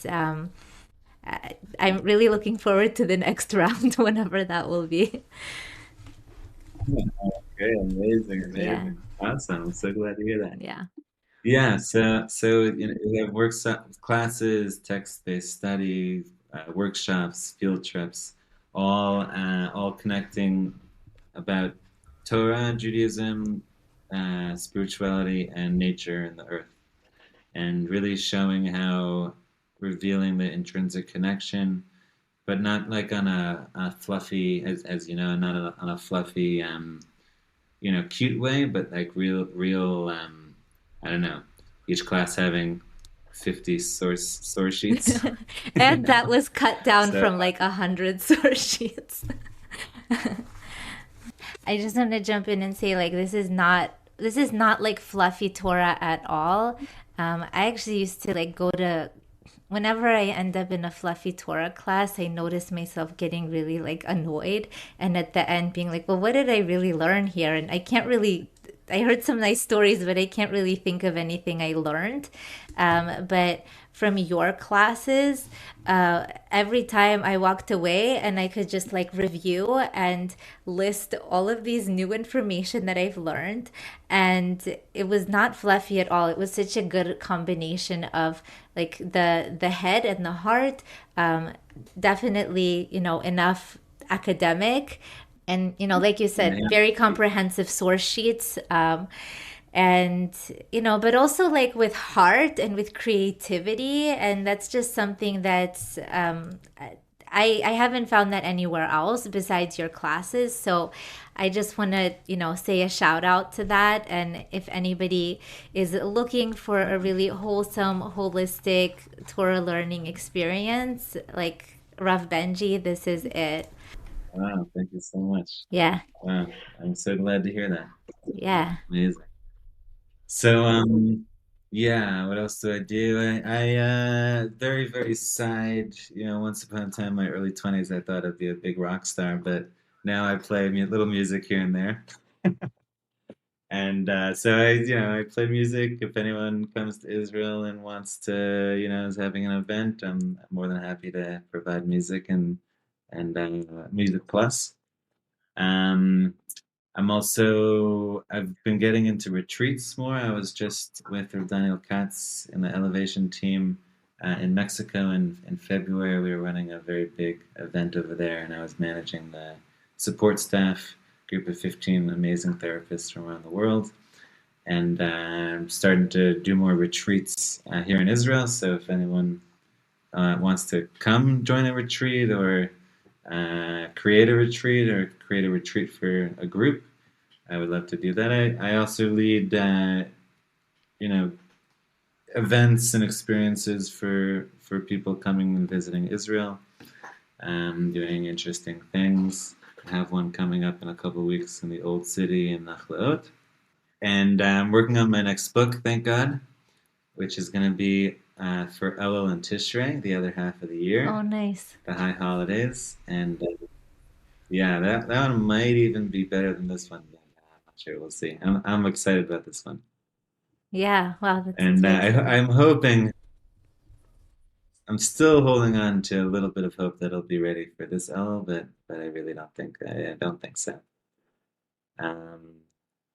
I'm really looking forward to the next round, whenever that will be. Okay, amazing, Yeah, amazing, awesome. I'm so glad to hear that. yeah. Yeah, so we have workshop classes, text-based study, workshops, field trips, all connecting about Torah, Judaism, spirituality, and nature and the earth, and really showing how revealing the intrinsic connection, but not like on a fluffy, as you know, not on a fluffy, cute way, but like real, I don't know, each class having 50 source sheets, you And that know. was cut down So from like 100 source sheets. I just want to jump in and say like this is not like fluffy Torah at all. I actually used to like go to whenever I end up in a fluffy Torah class, I notice myself getting really like annoyed and at the end being like, well, what did I really learn here? And I can't really I heard some nice stories, but I can't really think of anything I learned. But from your classes, every time I walked away and I could just like review and list all of these new information that I've learned. And it was not fluffy at all. It was such a good combination of like the head and the heart. Definitely, enough academic and like you said, yeah, very comprehensive source sheets, and but also like with heart and with creativity, and that's just something that's I haven't found that anywhere else besides your classes. So I just want to say a shout out to that. And if anybody is looking for a really wholesome holistic Torah learning experience like Rav Benji, this is it. wow, thank you so much. Yeah. Wow, I'm so glad to hear that. Yeah. Amazing. So, Yeah, what else do I do? I very, very side, once upon a time in my early 20s, I thought I'd be a big rock star, but now I play little music here and there. And so I play music. If anyone comes to Israel and wants to, is having an event, I'm more than happy to provide music and music plus. Um, I've been getting into retreats more. I was just with Daniel Katz in the Elevation team in Mexico in February. We were running a very big event over there, and I was managing the support staff, group of 15 amazing therapists from around the world. And I'm starting to do more retreats here in Israel. So if anyone wants to come join a retreat or create a retreat or create a retreat for a group, I would love to do that. I also lead, you know, events and experiences for people coming and visiting Israel, doing interesting things. I have one coming up in a couple of weeks in the Old City in Nachlaot. And I'm working on my next book, thank God, which is going to be for Elul and Tishrei, the other half of the Oh, year, nice. the high holidays. And yeah, that one might even be better than this one. But I'm not sure. We'll see. I'm excited about this one. Yeah, wow, that sounds And very exciting. I'm hoping, I'm still holding on to a little bit of hope that it'll be ready for this Elul, but I really I don't think so. Um,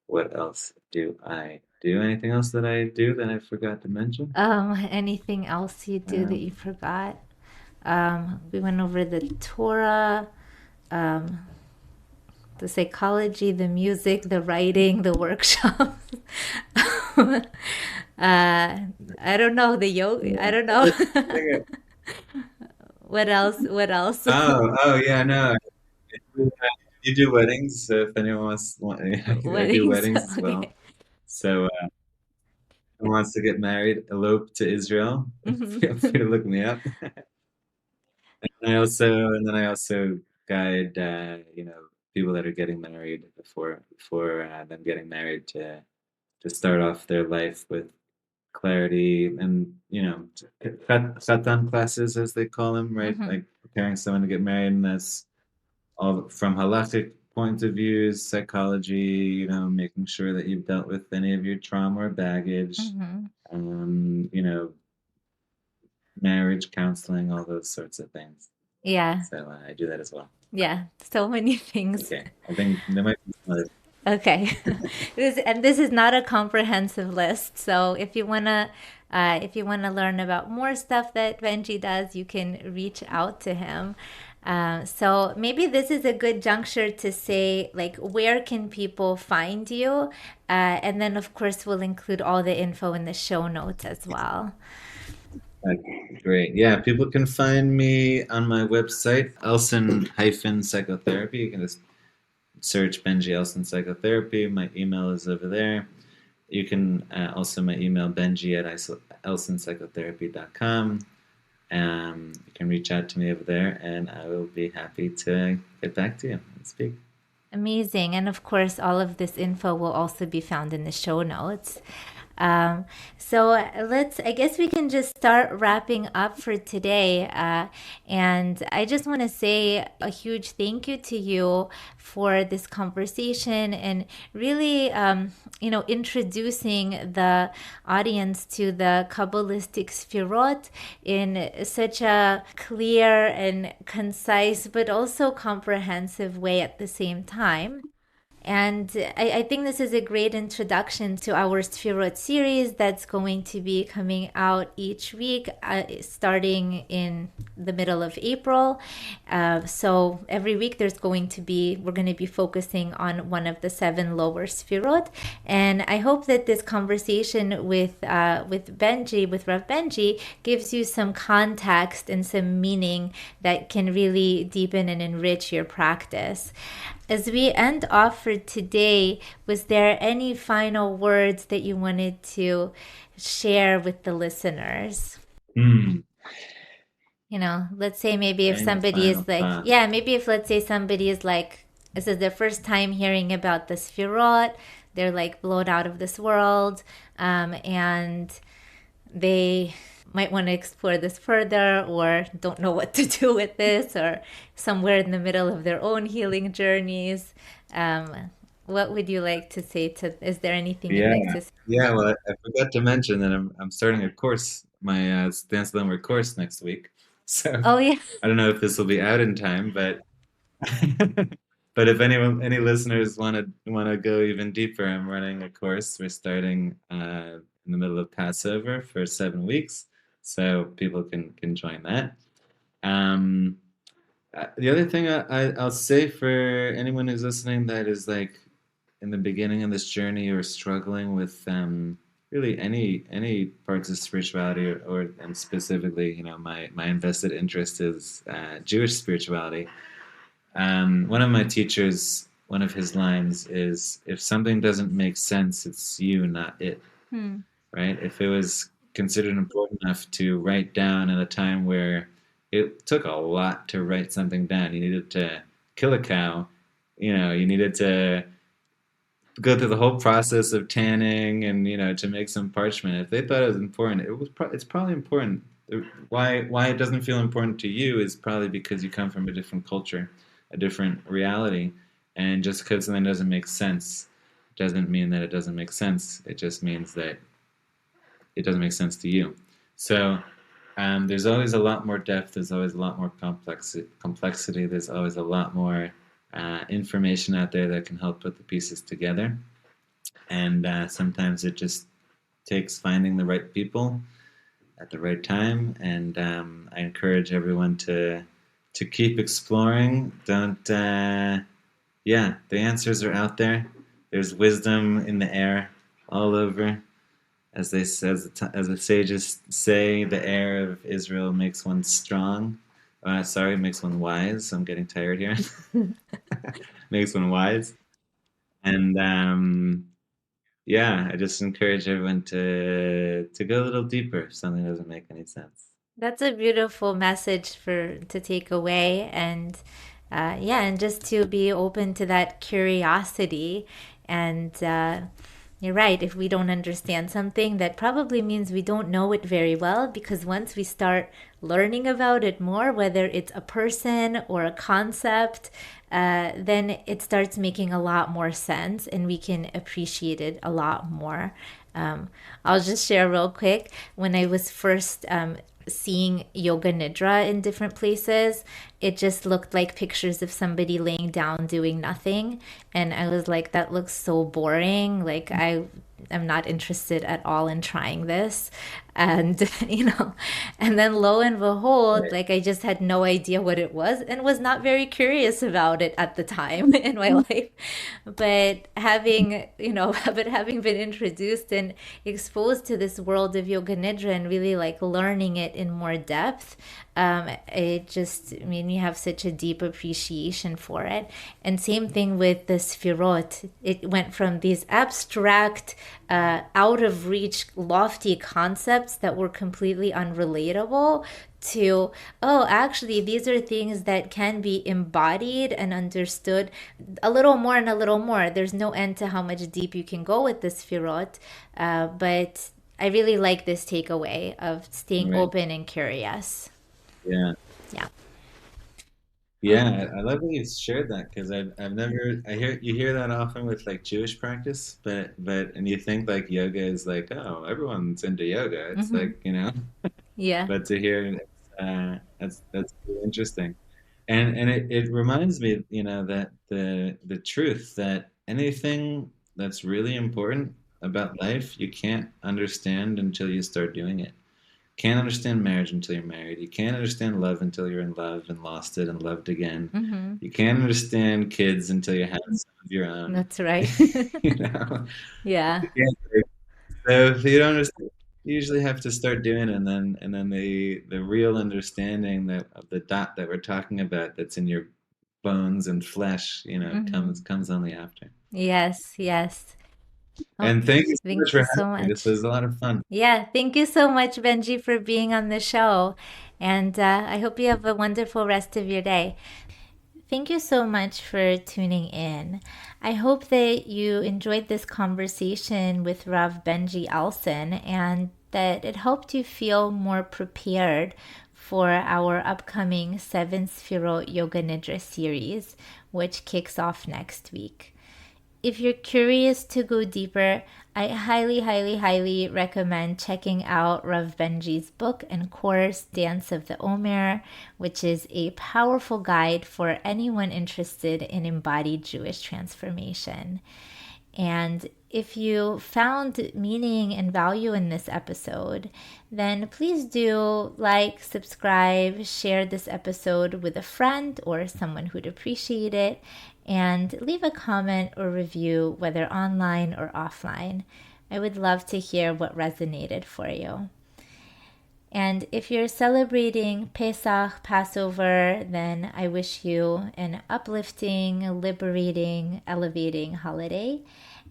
what else do I do? Anything else that I do that I forgot to mention? Anything else you do that you Um, forgot? We went over the Torah, um, the psychology, the music, the writing, the workshops. I don't know, the yoga. I yeah. don't know. I think What else? What else? oh yeah, no. You do weddings, so if anyone I do Weddings. weddings as well. Okay. So who wants to get married, elope to Israel, feel free to look me up. And then I also guide, people that are getting married before them getting married to start off their life with clarity and chatan classes as they call them, right? Hmm. Like preparing someone to get married, and that's all from halachic point of views, psychology, making sure that you've dealt with any of your trauma or baggage, Hmm. um, you know, marriage counseling, all those sorts of things. Yeah. So I do that as well. Yeah. So many things. Okay, I think there might be some other. Okay. This is not a comprehensive list. So if you wanna learn about more stuff that Benji does, you can reach out to him. So maybe this is a good juncture to say, like, where can people find you? And then, of course, we'll include all the info in the show notes as well. Great. Yeah, people can find me on my website, Elson-psychotherapy. You can just search Benji Elson Psychotherapy. My email is over there. You can also my email Benji at elsonpsychotherapy.com. You can reach out to me over there, and I will be happy to get back to you and speak. Amazing. And of course, all of this info will also be found in the show notes. Um, I guess we can just start wrapping up for today. And I just want to say a huge thank you to you for this conversation and really, introducing the audience to the Kabbalistic Sefirot in such a clear and concise, but also comprehensive way at the same time. And I think this is a great introduction to our Sefirot series that's going to be coming out each week, starting in the middle of April. So every week we're going to be focusing on one of the seven lower Sefirot. And I hope that this conversation with Rav Benji, gives you some context and some meaning that can really deepen and enrich your practice. As we end off for today, was there any final words that you wanted to share with the listeners? Hmm. Let's say maybe if Any somebody final is like, thoughts? yeah, maybe if let's say somebody is like, this is their first time hearing about the Sefirot, they're like blown out of this world, and they might want to explore this further or don't know what to do with this or somewhere in the middle of their own healing journeys. What would you like to say is there anything you'd Yeah, like to say? yeah. Well, I forgot to mention that I'm starting a course, my Dance Lumber course next week. So Oh, yeah. I don't know if this will be out in time, but but if any listeners want to go even deeper, I'm running a course. We're starting in the middle of Passover for 7 weeks, so people can join that. Um, the other thing I'll say for anyone who's listening that is like in the beginning of this journey or struggling with really any parts of spirituality or and specifically, my invested interest is Jewish spirituality. One of my teachers, one of his lines is, "If something doesn't make sense, it's you, not it." Hmm. Right? If it was considered important enough to write down at a time where it took a lot to write something down, you needed to kill a cow, you needed to go through the whole process of tanning and to make some parchment. If they thought it was important, it's probably important. Why it doesn't feel important to you is probably because you come from a different culture, a different reality, and just because something doesn't make sense doesn't mean that it doesn't make sense. It just means that it doesn't make sense to you. So there's always a lot more depth. There's always a lot more complexity. There's always a lot more information out there that can help put the pieces together. And sometimes it just takes finding the right people at the right time. And I encourage everyone to keep exploring. Don't yeah, the answers are out there. There's wisdom in the air all over. As the sages say, the air of Israel makes one strong. Sorry, makes one wise. I'm getting tired here. Makes one wise. And yeah, I just encourage everyone to go a little deeper if something doesn't make any sense. That's a beautiful message to take away, and yeah, and just to be open to that curiosity. And you're right. If we don't understand something, that probably means we don't know it very well. Because once we start learning about it more, whether it's a person or a concept, then it starts making a lot more sense, and we can appreciate it a lot more. I'll just share real quick. When I was first seeing Yoga Nidra in different places, it just looked like pictures of somebody laying down doing nothing. And I was like, that looks so boring. Like, I'm not interested at all in trying this. And, and then lo and behold, Right. like I just had no idea what it was and was not very curious about it at the time in my life. But having been introduced and exposed to this world of Yoga Nidra and really like learning it in more depth, it just made me have such a deep appreciation for it. And same thing with the Sefirot. It went from these abstract, out of reach, lofty concepts that were completely unrelatable to, oh, actually, these are things that can be embodied and understood a little more and a little more. There's no end to how much deep you can go with this Sefirot, but I really like this takeaway of staying Right. open and curious. Yeah. Yeah. Yeah, I love that you shared that because I've never you hear that often with like Jewish practice, and you think like yoga is like, oh, everyone's into yoga. It's Mm-hmm. like, Yeah. but to hear that's really interesting. And it reminds me, that the truth that anything that's really important about life you can't understand until you start doing it. Can't understand marriage until you're married. You can't understand love until you're in love and lost it and loved again. Mm-hmm. You can't understand kids until you have some of your own. That's right. You know? Yeah. You can't, so if you don't understand, you usually have to start doing it, and then the real understanding that of the dot that we're talking about that's in your bones and flesh, Mm-hmm. comes only after. Yes. Yes. Oh, And thank you so much thank for you having so me. This much. was a lot of fun. Yeah, thank you so much, Benji, for being on the show. And I hope you have a wonderful rest of your day. Thank you so much for tuning in. I hope that you enjoyed this conversation with Rav Benji Elson and that it helped you feel more prepared for our upcoming 7 Sefirot Yoga Nidra series, which kicks off next week. If you're curious to go deeper, I highly, highly, highly recommend checking out Rav Benji's book and course, Dance of the Omer, which is a powerful guide for anyone interested in embodied Jewish transformation. And if you found meaning and value in this episode, then please do like, subscribe, share this episode with a friend or someone who'd appreciate it, and leave a comment or review, whether online or offline. I would love to hear what resonated for you. And if you're celebrating Pesach, Passover, then I wish you an uplifting, liberating, elevating holiday.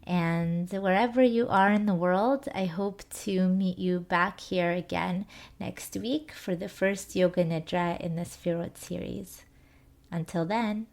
And wherever you are in the world, I hope to meet you back here again next week for the first Yoga Nidra in the Sefirot series. Until then.